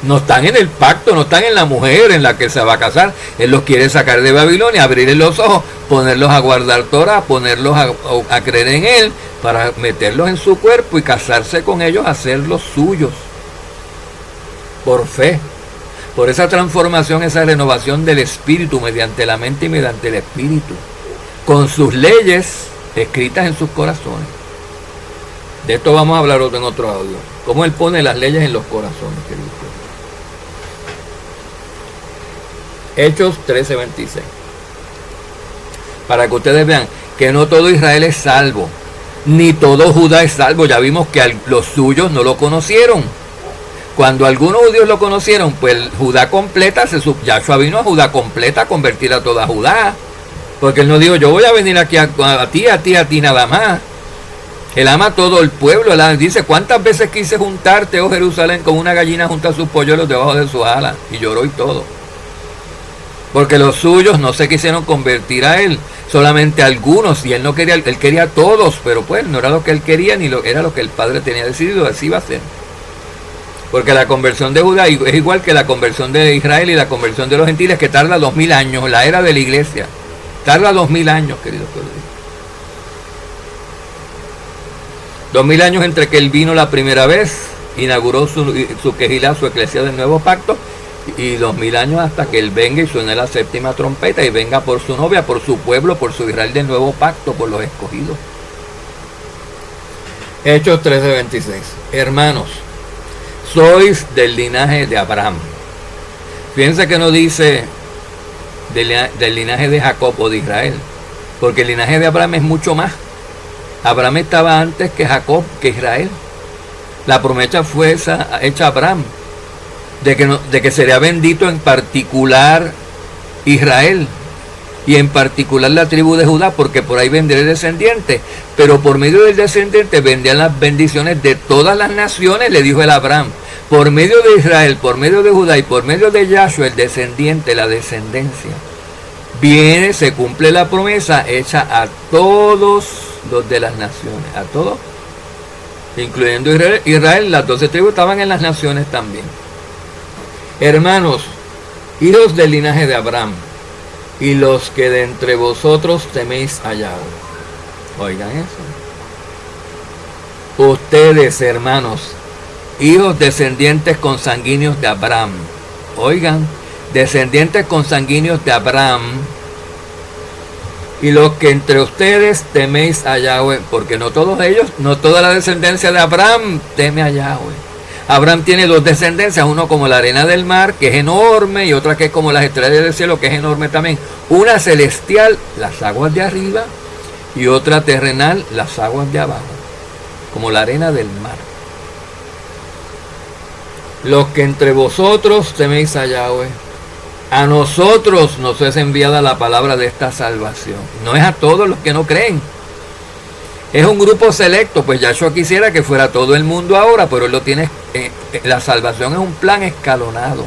No están en el pacto, no están en la mujer en la que se va a casar. Él los quiere sacar de Babilonia, abrirles los ojos, ponerlos a guardar Torah, ponerlos a creer en Él, para meterlos en su cuerpo y casarse con ellos, hacerlos suyos. Por fe. Por esa transformación, esa renovación del espíritu, mediante la mente y mediante el espíritu. Con sus leyes escritas en sus corazones. De esto vamos a hablar en otro audio. Cómo Él pone las leyes en los corazones, queridos. Hechos 13:26. Para que ustedes vean que no todo Israel es salvo, ni todo Judá es salvo. Ya vimos que los suyos no lo conocieron. Cuando algunos judíos lo conocieron, pues Judá completa, Yahshua vino a Judá completa a convertir a toda Judá. Porque Él no dijo, yo voy a venir aquí a ti nada más. Él ama a todo el pueblo. Él dice, ¿cuántas veces quise juntarte, oh Jerusalén, como una gallina junta sus polluelos debajo de sus alas? Y lloró y todo. Porque los suyos no se quisieron convertir a Él, solamente algunos, y Él no quería, Él quería a todos, pero pues no era lo que Él quería, ni era lo que el Padre tenía decidido, así iba a ser. Porque la conversión de Judá es igual que la conversión de Israel y la conversión de los gentiles, que tarda 2000 años, la era de la iglesia, tarda 2000 años, queridos pueblos. 2000 años entre que Él vino la primera vez, inauguró su quejilá, su eclesia del nuevo pacto, y 2000 años hasta que Él venga y suene la séptima trompeta y venga por su novia, por su pueblo, por su Israel del nuevo pacto, por los escogidos. Hechos 13:26. Hermanos, sois del linaje de Abraham. Fíjense que no dice del linaje de Jacob o de Israel, porque el linaje de Abraham es mucho más. Abraham estaba antes que Jacob, que Israel. La promesa fue hecha a Abraham, de que sería bendito en particular Israel, y en particular la tribu de Judá, porque por ahí vendría el descendiente, pero por medio del descendiente vendrían las bendiciones de todas las naciones, le dijo el Abraham, por medio de Israel, por medio de Judá y por medio de Yahshua, el descendiente, la descendencia. Viene, se cumple la promesa hecha a todos los de las naciones, a todos, incluyendo Israel, las 12 tribus estaban en las naciones también. Hermanos, hijos del linaje de Abraham, y los que de entre vosotros teméis a Yahweh. Oigan eso. Ustedes, hermanos, hijos descendientes consanguíneos de Abraham. Oigan, descendientes consanguíneos de Abraham, y los que entre ustedes teméis a Yahweh, porque no todos ellos, no toda la descendencia de Abraham teme a Yahweh. Abraham tiene 2 descendencias, uno como la arena del mar, que es enorme, y otra que es como las estrellas del cielo, que es enorme también. Una celestial, las aguas de arriba, y otra terrenal, las aguas de abajo, como la arena del mar. Los que entre vosotros teméis a Yahweh, a nosotros nos es enviada la palabra de esta salvación. No es a todos los que no creen. Es un grupo selecto, pues Yahshua quisiera que fuera todo el mundo ahora, pero Él lo tiene, la salvación es un plan escalonado.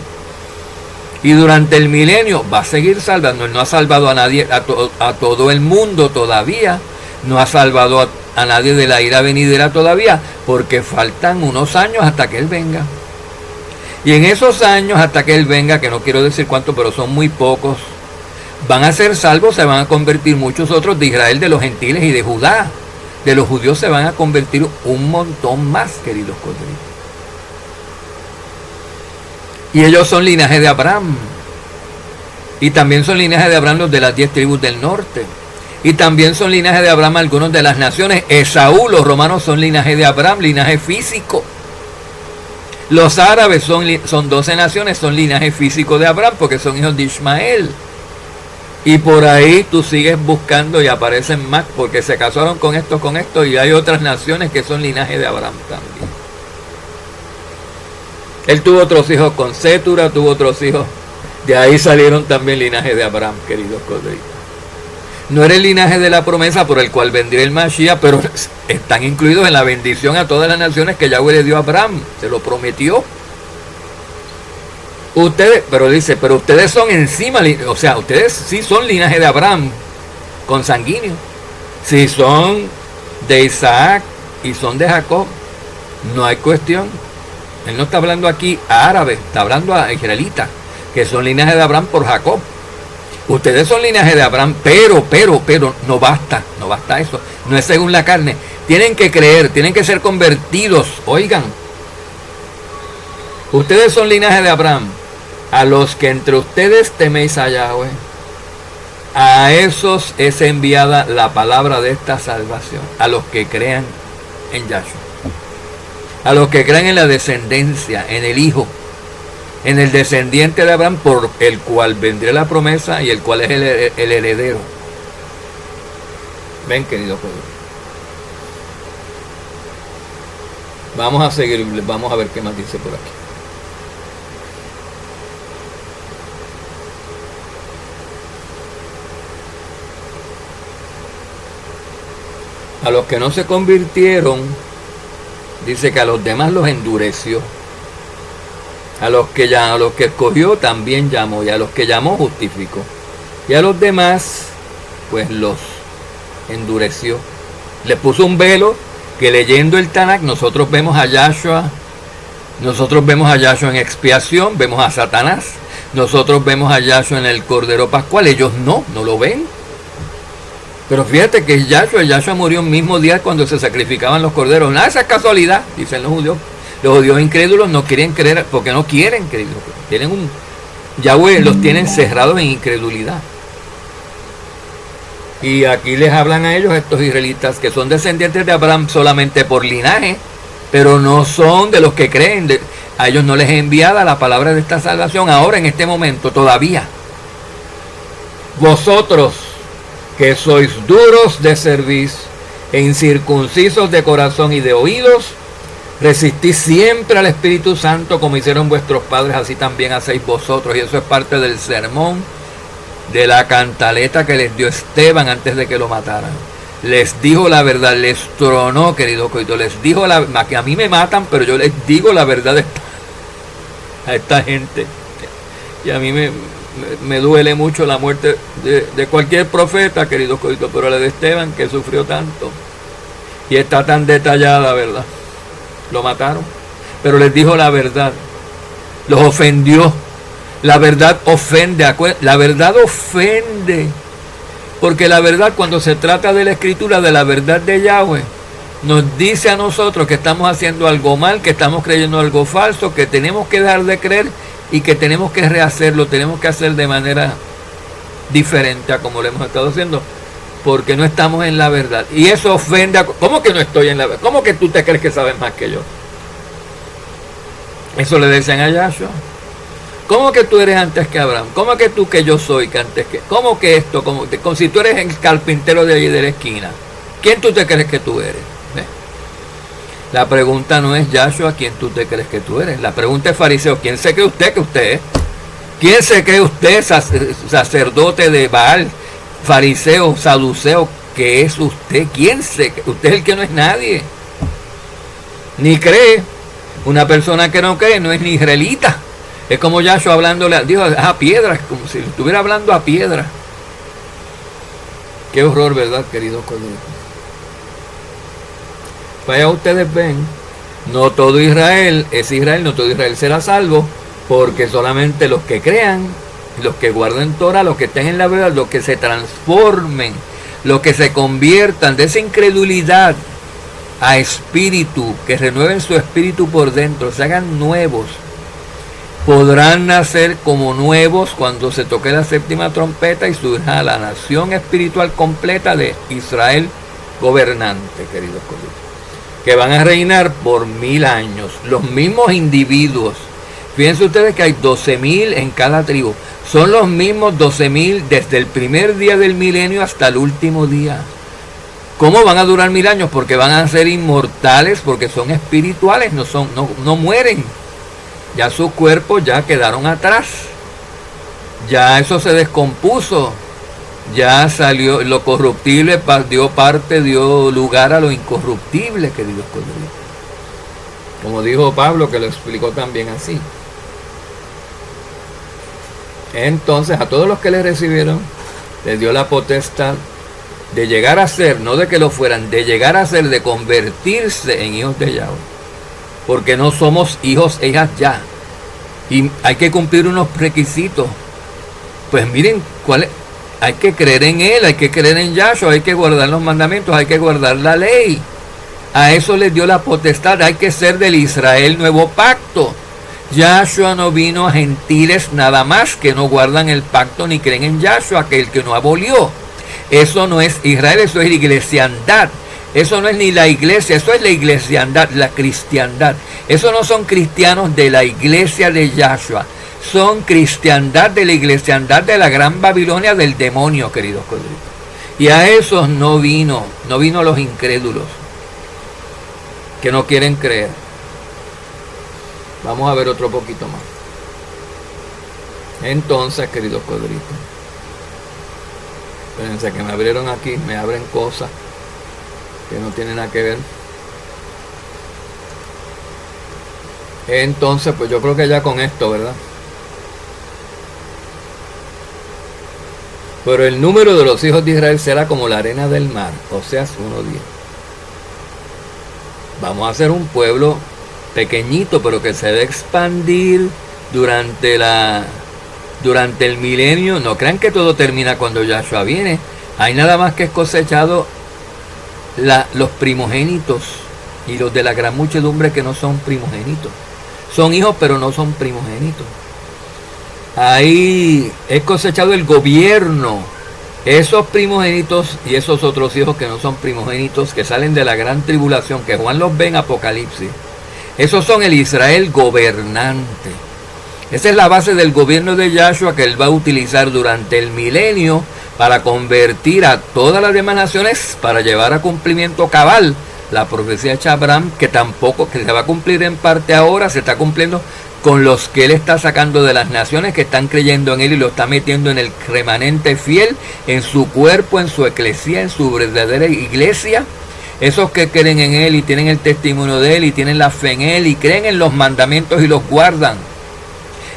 Y durante el milenio va a seguir salvando. Él no ha salvado a nadie, a todo el mundo todavía. No ha salvado a nadie de la ira venidera todavía, porque faltan unos años hasta que Él venga. Y en esos años hasta que Él venga, que no quiero decir cuánto, pero son muy pocos, Van a ser salvos, se van a convertir muchos otros de Israel, de los gentiles y de Judá. De los judíos se van a convertir un montón más, queridos corderitos. Y ellos son linaje de Abraham. Y también son linaje de Abraham los de las 10 tribus del norte. Y también son linaje de Abraham algunos de las naciones. Esaú, los romanos son linaje de Abraham, linaje físico. Los árabes son 12 naciones, son linaje físico de Abraham porque son hijos de Ismael. Y por ahí tú sigues buscando y aparecen más porque se casaron con esto y hay otras naciones que son linaje de Abraham también. Él tuvo otros hijos con Sétura, tuvo otros hijos. De ahí salieron también linaje de Abraham, queridos corderitos. No era el linaje de la promesa por el cual vendría el Mashiach, pero están incluidos en la bendición a todas las naciones que Yahweh le dio a Abraham. Se lo prometió. Ustedes, pero dice, pero ustedes son encima, o sea, ustedes sí son linaje de Abraham, consanguíneo. Si son de Isaac y son de Jacob, no hay cuestión. Él no está hablando aquí a árabes, está hablando a israelitas, que son linaje de Abraham por Jacob. Ustedes son linaje de Abraham, pero, no basta eso. No es según la carne. Tienen que creer, tienen que ser convertidos. Oigan, ustedes son linaje de Abraham. A los que entre ustedes teméis a Yahweh, a esos es enviada la palabra de esta salvación. A los que crean en Yahshua. A los que crean en la descendencia, en el Hijo, en el descendiente de Abraham, por el cual vendrá la promesa y el cual es el heredero. Ven, querido pueblo. Vamos a seguir, vamos a ver qué más dice por aquí. A los que no se convirtieron, dice que a los demás los endureció. A los que escogió también llamó, y a los que llamó justificó. Y a los demás, pues los endureció. Les puso un velo que leyendo el Tanakh nosotros vemos a Yahshua en expiación, vemos a Satanás, nosotros vemos a Yahshua en el Cordero Pascual, ellos no lo ven. Pero fíjate que Yahshua murió el mismo día cuando se sacrificaban los corderos. Nada, esa es casualidad, dicen los judíos. Los judíos incrédulos no quieren creer porque no quieren creer. Yahweh los tiene cerrados en incredulidad. Y aquí les hablan a ellos, estos israelitas, que son descendientes de Abraham solamente por linaje, pero no son de los que creen. A ellos no les es enviada la palabra de esta salvación ahora, en este momento, todavía. Vosotros, que sois duros de cerviz e incircuncisos de corazón y de oídos, resistís siempre al Espíritu Santo como hicieron vuestros padres, así también hacéis vosotros. Y eso es parte del sermón, de la cantaleta que les dio Esteban antes de que lo mataran. Les dijo la verdad, les tronó, querido Coito, les dijo que a mí me matan, pero yo les digo la verdad a esta gente. Y a mí me duele mucho la muerte de cualquier profeta, querido Coito, pero la de Esteban, que sufrió tanto y está tan detallada, ¿verdad? Lo mataron, pero les dijo la verdad, los ofendió. La verdad ofende, porque la verdad, cuando se trata de la escritura, de la verdad de Yahweh, nos dice a nosotros que estamos haciendo algo mal, que estamos creyendo algo falso, que tenemos que dejar de creer y que tenemos que rehacerlo, tenemos que hacer de manera diferente a como lo hemos estado haciendo, porque no estamos en la verdad. Y eso ofende. ¿Cómo que no estoy en la verdad? ¿Cómo que tú te crees que sabes más que yo? Eso le decían a Yahshua. ¿Cómo que tú eres antes que Abraham? ¿Cómo que tú que yo soy que antes que? ¿Cómo que esto? Como si tú eres el carpintero de allí de la esquina. ¿Quién tú te crees que tú eres? ¿Ves? La pregunta no es Yahshua, ¿quién tú te crees que tú eres? La pregunta es fariseo, ¿quién se cree usted que usted es? ¿Quién se cree usted, sacerdote de Baal, fariseo, saduceo, que es usted? ¿Quién se cree? Usted es el que no es nadie. Ni cree. Una persona que no cree no es ni israelita. Es como Yahshua hablándole, dijo a piedras, como si estuviera hablando a piedra. Qué horror, ¿verdad, queridos colegas? Vaya, ustedes ven, no todo Israel es Israel, no todo Israel será salvo, porque solamente los que crean los que guarden Torah, los que estén en la verdad, los que se transformen, los que se conviertan de esa incredulidad a espíritu, que renueven su espíritu por dentro, se hagan nuevos, podrán nacer como nuevos cuando se toque la séptima trompeta y surja la nación espiritual completa de Israel gobernante, queridos colegas, que van a reinar por 1000 años, los mismos individuos. Fíjense ustedes que hay 12,000 en cada tribu, son los mismos 12,000 desde el primer día del milenio hasta el último día. ¿Cómo van a durar 1000 años? Porque van a ser inmortales, porque son espirituales, no mueren. Ya sus cuerpos ya quedaron atrás. Ya eso se descompuso. Ya salió lo corruptible, dio lugar a lo incorruptible, queridos colegas. Como dijo Pablo, que lo explicó también así. Entonces, a todos los que le recibieron, les dio la potestad de llegar a ser, no de que lo fueran, de llegar a ser, de convertirse en hijos de Yahweh. Porque no somos hijos e hijas ya. Y hay que cumplir unos requisitos. Pues miren, hay que creer en Él, hay que creer en Yahshua, hay que guardar los mandamientos, hay que guardar la ley. A eso les dio la potestad, hay que ser del Israel nuevo pacto. Yahshua no vino a gentiles nada más que no guardan el pacto ni creen en Yahshua, que el que no abolió. Eso no es Israel, eso es iglesiandad. Eso no es ni la iglesia, eso es la iglesiandad, la cristiandad. Eso no son cristianos de la iglesia de Yahshua. Son cristiandad de la iglesiandad de la gran Babilonia del demonio, queridos colegas. Y a esos no vino los incrédulos, que no quieren creer. Vamos a ver otro poquito más. Entonces, queridos codritos, espérense que me abrieron aquí, me abren cosas que no tienen nada que ver. Entonces, pues yo creo que ya con esto, ¿verdad? Pero el número de los hijos de Israel será como la arena del mar, Oseas 1:10. Vamos a ser un pueblo pequeñito, pero que se debe expandir durante el milenio. No crean que todo termina cuando Yahshua viene. Hay nada más que es cosechado los primogénitos y los de la gran muchedumbre que no son primogénitos. Son hijos, pero no son primogénitos. Ahí es cosechado el gobierno. Esos primogénitos y esos otros hijos que no son primogénitos, que salen de la gran tribulación, que Juan los ve en Apocalipsis, esos son el Israel gobernante. Esa es la base del gobierno de Yahshua que él va a utilizar durante el milenio para convertir a todas las demás naciones, para llevar a cumplimiento cabal la profecía de Abraham, que se va a cumplir en parte ahora, se está cumpliendo con los que él está sacando de las naciones que están creyendo en él y lo está metiendo en el remanente fiel, en su cuerpo, en su eclesía, en su verdadera iglesia. Esos que creen en él y tienen el testimonio de él y tienen la fe en él y creen en los mandamientos y los guardan.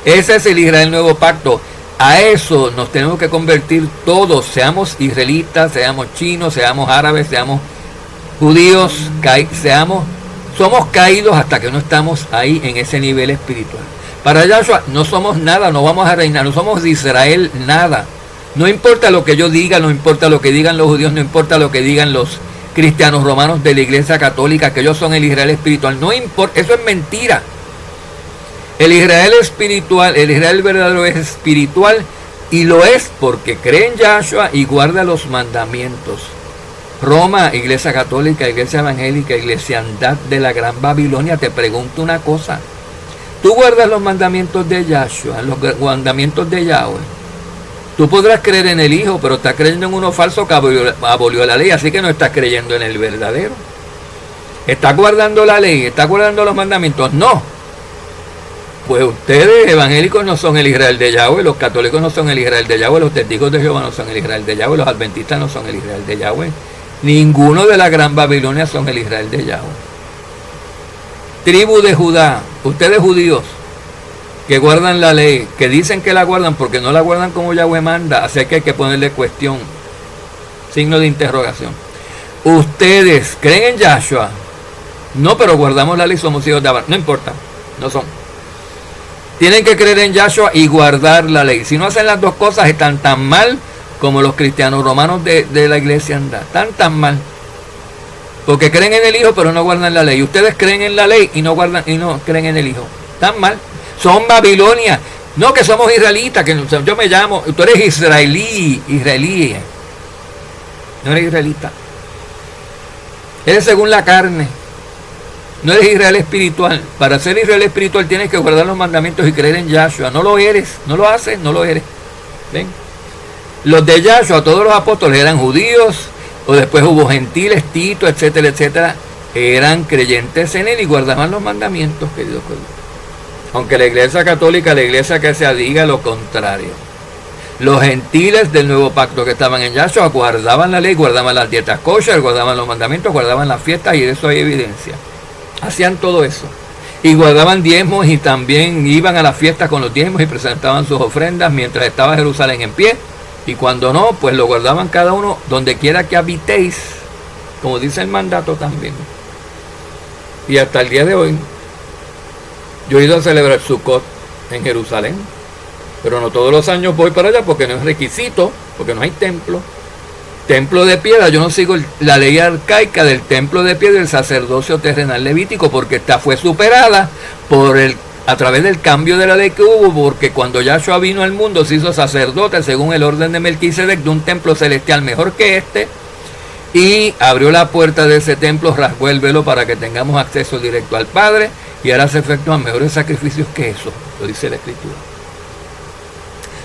Ese es el Israel nuevo pacto. A eso nos tenemos que convertir todos, seamos israelitas, seamos chinos, seamos árabes, seamos judíos, somos caídos hasta que no estamos ahí en ese nivel espiritual. Para Yahshua no somos nada, no vamos a reinar, no somos de Israel nada. No importa lo que yo diga, no importa lo que digan los judíos, no importa lo que digan los cristianos romanos de la iglesia católica, que ellos son el Israel espiritual. No importa, eso es mentira. El Israel espiritual, el Israel verdadero es espiritual y lo es porque cree en Yahshua y guarda los mandamientos. Roma, iglesia católica, iglesia evangélica, iglesiandad de la gran Babilonia, te pregunto una cosa. Tú guardas los mandamientos de Yahshua, los mandamientos de Yahweh. Tú podrás creer en el Hijo, pero estás creyendo en uno falso que abolió la ley, así que no estás creyendo en el verdadero. ¿Estás guardando la ley? ¿Estás guardando los mandamientos? No. Pues ustedes evangélicos no son el Israel de Yahweh, los católicos no son el Israel de Yahweh, los testigos de Jehová no son el Israel de Yahweh, los adventistas no son el Israel de Yahweh. Ninguno de la gran Babilonia son el Israel de Yahweh. Tribu de Judá, ustedes judíos que guardan la ley, que dicen que la guardan porque no la guardan como Yahweh manda, así que hay que ponerle cuestión, signo de interrogación. Ustedes creen en Yahshua, no, pero guardamos la ley, somos hijos de Abraham, no importa, no son. Tienen que creer en Yahshua y guardar la ley. Si no hacen las dos cosas, están tan mal como los cristianos romanos de la iglesia anda. Tan mal. Porque creen en el Hijo, pero no guardan la ley. Ustedes creen en la ley y no guardan y no creen en el Hijo. Tan mal. Son Babilonia. No que somos israelitas, que yo me llamo, tú eres israelí. No eres israelita. Eres según la carne. No eres Israel espiritual. Para ser Israel espiritual tienes que guardar los mandamientos y creer en Yahshua. No lo eres, no lo haces, no lo eres. ¿Ven? Los de Yahshua, todos los apóstoles eran judíos, o después hubo gentiles, Tito, etcétera, etcétera. Eran creyentes en él y guardaban los mandamientos, queridos colegas. Aunque la iglesia católica, la iglesia que se diga lo contrario. Los gentiles del nuevo pacto que estaban en Yahshua guardaban la ley, guardaban las dietas kosher, guardaban los mandamientos, guardaban las fiestas, y de eso hay evidencia. Hacían todo eso. Y guardaban diezmos y también iban a las fiestas con los diezmos y presentaban sus ofrendas mientras estaba Jerusalén en pie. Y cuando no, pues lo guardaban cada uno donde quiera que habitéis, como dice el mandato también. Y hasta el día de hoy, yo he ido a celebrar Sukkot en Jerusalén, pero no todos los años voy para allá porque no es requisito, porque no hay templo. Templo de piedra, yo no sigo la ley arcaica del templo de piedra del sacerdocio terrenal levítico, porque esta fue superada a través del cambio de la ley que hubo, porque cuando Yahshua vino al mundo se hizo sacerdote según el orden de Melquisedec de un templo celestial mejor que este, y abrió la puerta de ese templo, rasgó el velo para que tengamos acceso directo al Padre, y ahora se efectúan mejores sacrificios que eso, lo dice la Escritura.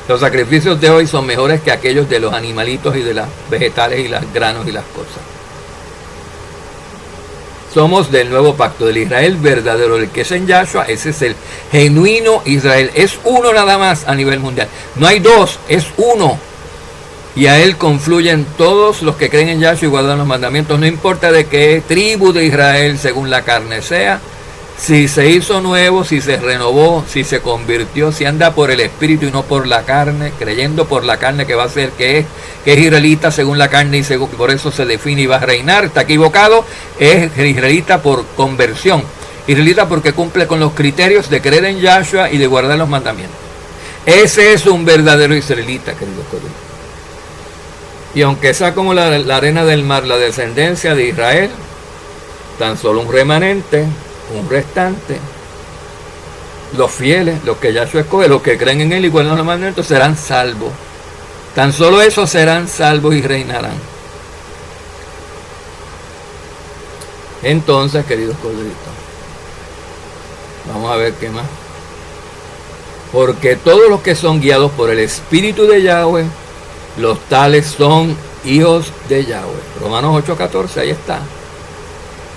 Los sacrificios de hoy son mejores que aquellos de los animalitos y de las vegetales y los granos y las cosas. Somos del nuevo pacto, del Israel verdadero, el que es en Yahshua. Ese es el genuino Israel. Es uno nada más a nivel mundial. No hay dos, es uno. Y a él confluyen todos los que creen en Yahshua y guardan los mandamientos. No importa de qué tribu de Israel según la carne sea. Si se hizo nuevo, si se renovó, si se convirtió, si anda por el Espíritu y no por la carne, creyendo por la carne que va a ser que es israelita según la carne y por eso se define y va a reinar, está equivocado, es israelita por conversión, israelita porque cumple con los criterios de creer en Yahshua y de guardar los mandamientos. Ese es un verdadero israelita, queridos colegas. Y aunque sea como la arena del mar, la descendencia de Israel, tan solo un remanente, un restante, los fieles, los que Yahshua escoge, los que creen en él y guardan los mandamientos serán salvos. Tan solo esos serán salvos y reinarán. Entonces, queridos colegas, vamos a ver qué más. Porque todos los que son guiados por el Espíritu de Yahweh, los tales son hijos de Yahweh. Romanos 8:14, ahí está.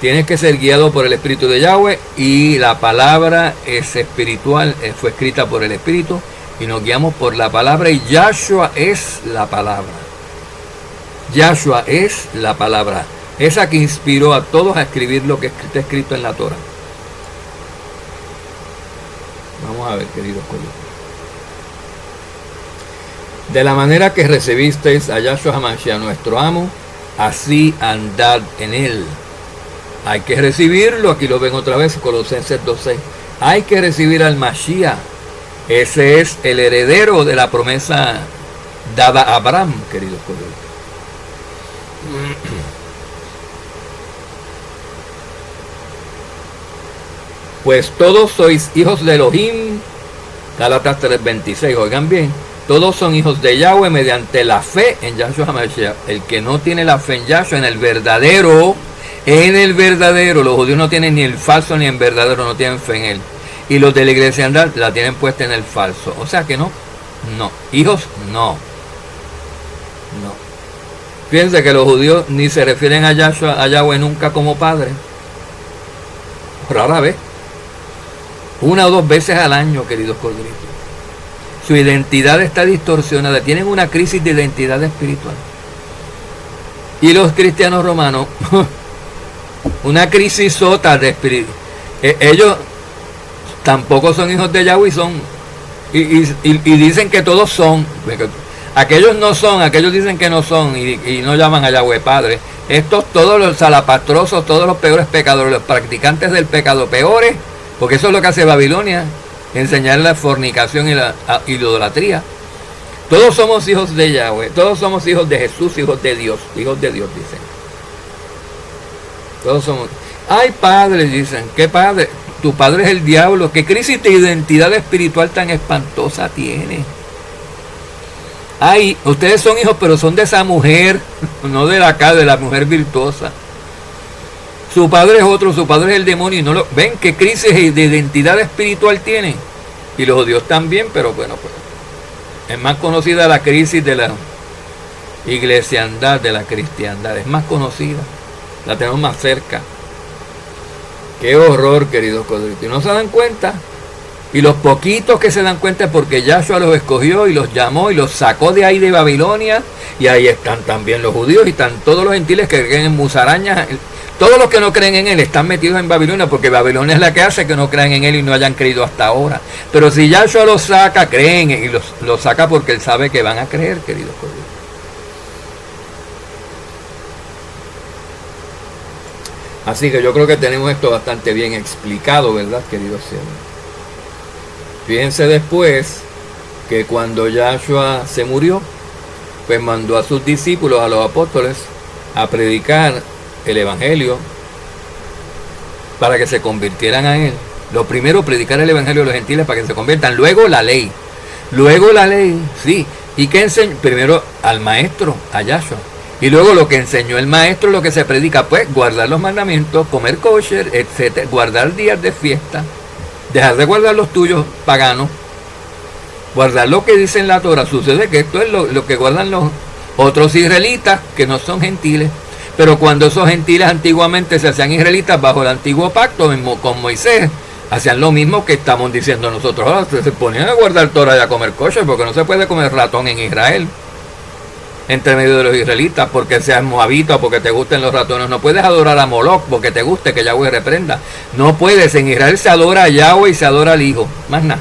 Tienes que ser guiado por el Espíritu de Yahweh, y la palabra es espiritual, fue escrita por el Espíritu, y nos guiamos por la palabra, y Yahshua es la palabra. Yahshua es la palabra, esa que inspiró a todos a escribir lo que está escrito en la Torah. Vamos a ver, queridos colegas. De la manera que recibisteis a Yahshua HaMashiach, nuestro amo, así andad en él. Hay que recibirlo, aquí lo ven otra vez, Colosenses 2:6. Hay que recibir al Mashiach. Ese es el heredero de la promesa dada a Abraham, queridos colegas. Pues todos sois hijos de Elohim, Gálatas 3:26, oigan bien. Todos son hijos de Yahweh mediante la fe en Yahshua HaMashiach. El que no tiene la fe en Yahshua, en el verdadero, los judíos no tienen ni el falso ni el verdadero, no tienen fe en él. Y los de la iglesia andar la tienen puesta en el falso. O sea que no. Hijos, no. Fíjense que los judíos ni se refieren a Yahshua, a Yahweh nunca como padre. Rara vez. Una o dos veces al año, queridos corderitos. Su identidad está distorsionada. Tienen una crisis de identidad espiritual. Y los cristianos romanos, una crisis sota de espíritu. Ellos tampoco son hijos de Yahweh y dicen que todos son. Aquellos no son, aquellos dicen que no son y no llaman a Yahweh Padre. Estos, todos los salapastrosos, todos los peores pecadores, los practicantes del pecado peores, porque eso es lo que hace Babilonia. enseñar la fornicación y la idolatría. Todos somos hijos de Yahweh, todos somos hijos de Jesús, hijos de Dios dicen. Todos somos. Ay, padre, dicen, ¿qué padre? Tu padre es el diablo. ¿Qué crisis de identidad espiritual tan espantosa tiene? Ay, ustedes son hijos, pero son de esa mujer, no de la mujer virtuosa. Su padre es otro, su padre es el demonio. Y no lo ven, qué crisis de identidad espiritual tienen. Y los judíos también, pero bueno, pues es más conocida la crisis de la iglesiandad, de la cristiandad. Es más conocida, la tenemos más cerca. Qué horror, queridos codritos. Y no se dan cuenta. Y los poquitos que se dan cuenta es porque Yahshua los escogió y los llamó y los sacó de ahí de Babilonia. Y ahí están también los judíos y están todos los gentiles que creen en musarañas. Todos los que no creen en él están metidos en Babilonia, porque Babilonia es la que hace que no crean en él y no hayan creído hasta ahora. Pero si Yahshua los saca, creen, y los saca porque él sabe que van a creer, queridos codritos. Así que yo creo que tenemos esto bastante bien explicado, ¿verdad, queridos hermanos? Fíjense después que cuando Yahshua se murió, pues mandó a sus discípulos, a los apóstoles, a predicar el evangelio para que se convirtieran a él. Lo primero, predicar el evangelio a los gentiles para que se conviertan. Luego la ley, sí. ¿Y qué enseñó? Primero al maestro, a Yahshua. Y luego lo que enseñó el maestro, lo que se predica, pues guardar los mandamientos, comer kosher, etcétera, guardar días de fiesta, dejar de guardar los tuyos paganos, guardar lo que dice en la Torah. Sucede que esto es lo que guardan los otros israelitas que no son gentiles. Pero cuando esos gentiles antiguamente se hacían israelitas bajo el antiguo pacto con Moisés, hacían lo mismo que estamos diciendo nosotros. Ahora se ponían a guardar Torah y a comer kosher, porque no se puede comer ratón en Israel entre medio de los israelitas, porque seas moabita, porque te gusten los ratones. No puedes adorar a Moloch porque te guste, que Yahweh reprenda. No puedes. En Israel se adora a Yahweh y se adora al Hijo, más nada.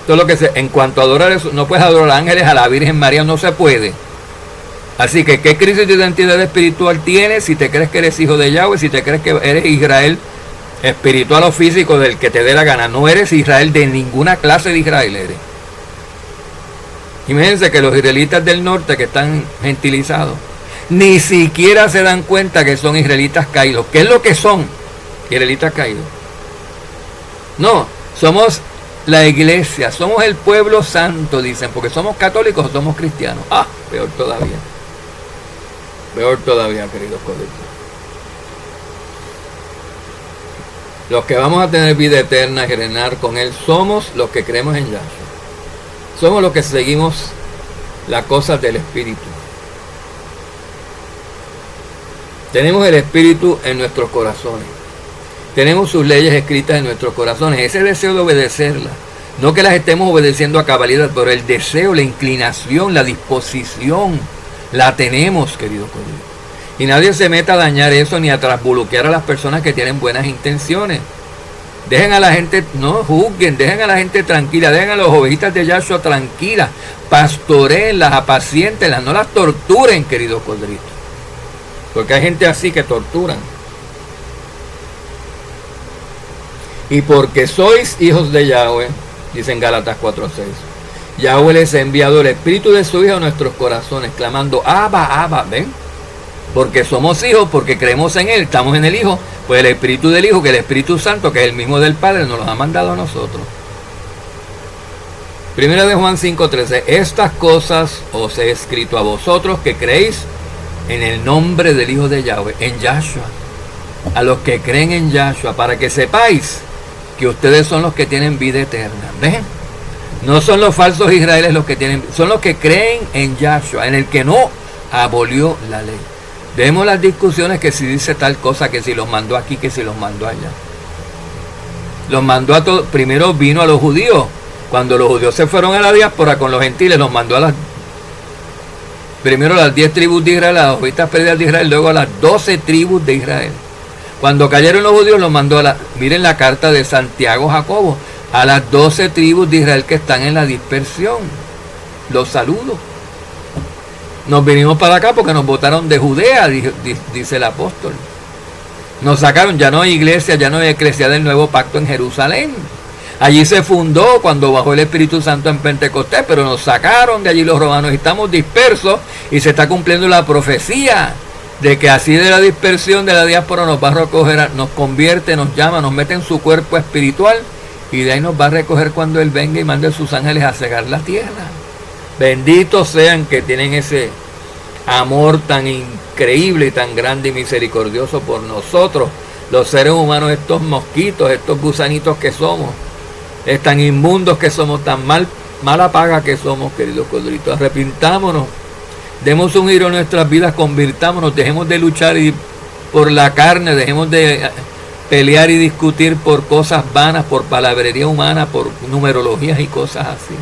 Todo lo que en cuanto a adorar eso, no puedes adorar a ángeles, a la Virgen María, no se puede. Así que, ¿qué crisis de identidad espiritual tienes si te crees que eres hijo de Yahweh, si te crees que eres Israel espiritual o físico del que te dé la gana? No eres Israel de ninguna clase de Israel eres. Imagínense que los israelitas del norte que están gentilizados ni siquiera se dan cuenta que son israelitas caídos. ¿Qué es lo que son? Israelitas caídos. No, somos la iglesia, somos el pueblo santo, dicen, porque somos católicos o somos cristianos. Ah, peor todavía. Peor todavía, queridos colegas. Los que vamos a tener vida eterna y reinar con él somos los que creemos en Yahshua. Somos los que seguimos las cosas del Espíritu. Tenemos el Espíritu en nuestros corazones. Tenemos sus leyes escritas en nuestros corazones. Ese deseo de obedecerlas. No que las estemos obedeciendo a cabalidad, pero el deseo, la inclinación, la disposición, la tenemos, queridos colegas. Y nadie se meta a dañar eso ni a trasbuluquear a las personas que tienen buenas intenciones. Dejen a la gente, no juzguen, dejen a la gente tranquila, dejen a las ovejitas de Yahshua tranquilas, pastoreenlas, apaciéntenlas, no las torturen, queridos codritos. Porque hay gente así que torturan. Y porque sois hijos de Yahweh, dice en Gálatas 4:6, Yahweh les ha enviado el Espíritu de su Hijo a nuestros corazones, clamando, Abba, Abba, ¿ven? Porque somos hijos, porque creemos en Él, estamos en el Hijo, pues el Espíritu del Hijo, que el Espíritu Santo, que es el mismo del Padre, nos los ha mandado a nosotros. Primera de Juan 5:13, estas cosas os he escrito a vosotros que creéis en el nombre del Hijo de Yahweh, en Yahshua, a los que creen en Yahshua, para que sepáis que ustedes son los que tienen vida eterna. ¿Ven? No son los falsos israelíes los que tienen, son los que creen en Yahshua, en el que no abolió la ley. Vemos las discusiones que si dice tal cosa, que si los mandó aquí, que si los mandó allá. Los mandó a todos. Primero vino a los judíos. Cuando los judíos se fueron a la diáspora con los gentiles, los mandó a primero a las 10 tribus de Israel, a las ovejas perdidas de Israel, luego a las 12 tribus de Israel. Cuando cayeron los judíos, los mandó miren la carta de Santiago Jacobo, a las 12 tribus de Israel que están en la dispersión. Los saludo. Nos vinimos para acá porque nos botaron de Judea, dice el apóstol. Nos sacaron, ya no hay iglesia, ya no hay eclesia del nuevo pacto en Jerusalén. Allí se fundó cuando bajó el Espíritu Santo en Pentecostés, pero nos sacaron de allí los romanos y estamos dispersos y se está cumpliendo la profecía de que así de la dispersión de la diáspora nos va a recoger, nos convierte, nos llama, nos mete en su cuerpo espiritual y de ahí nos va a recoger cuando Él venga y mande a sus ángeles a cegar la tierra. Benditos sean que tienen ese amor tan increíble y tan grande y misericordioso por nosotros, los seres humanos, estos mosquitos, estos gusanitos que somos, es tan inmundos que somos, tan mala paga que somos, queridos corderitos. Arrepintámonos, demos un giro en nuestras vidas, convirtámonos, dejemos de luchar por la carne, dejemos de pelear y discutir por cosas vanas, por palabrería humana, por numerologías y cosas así.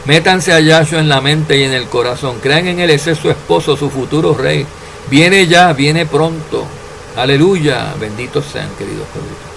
Métanse a Yahshua en la mente y en el corazón, crean en Él, ese es su esposo, su futuro rey, viene ya, viene pronto. Aleluya, benditos sean, queridos corderitos.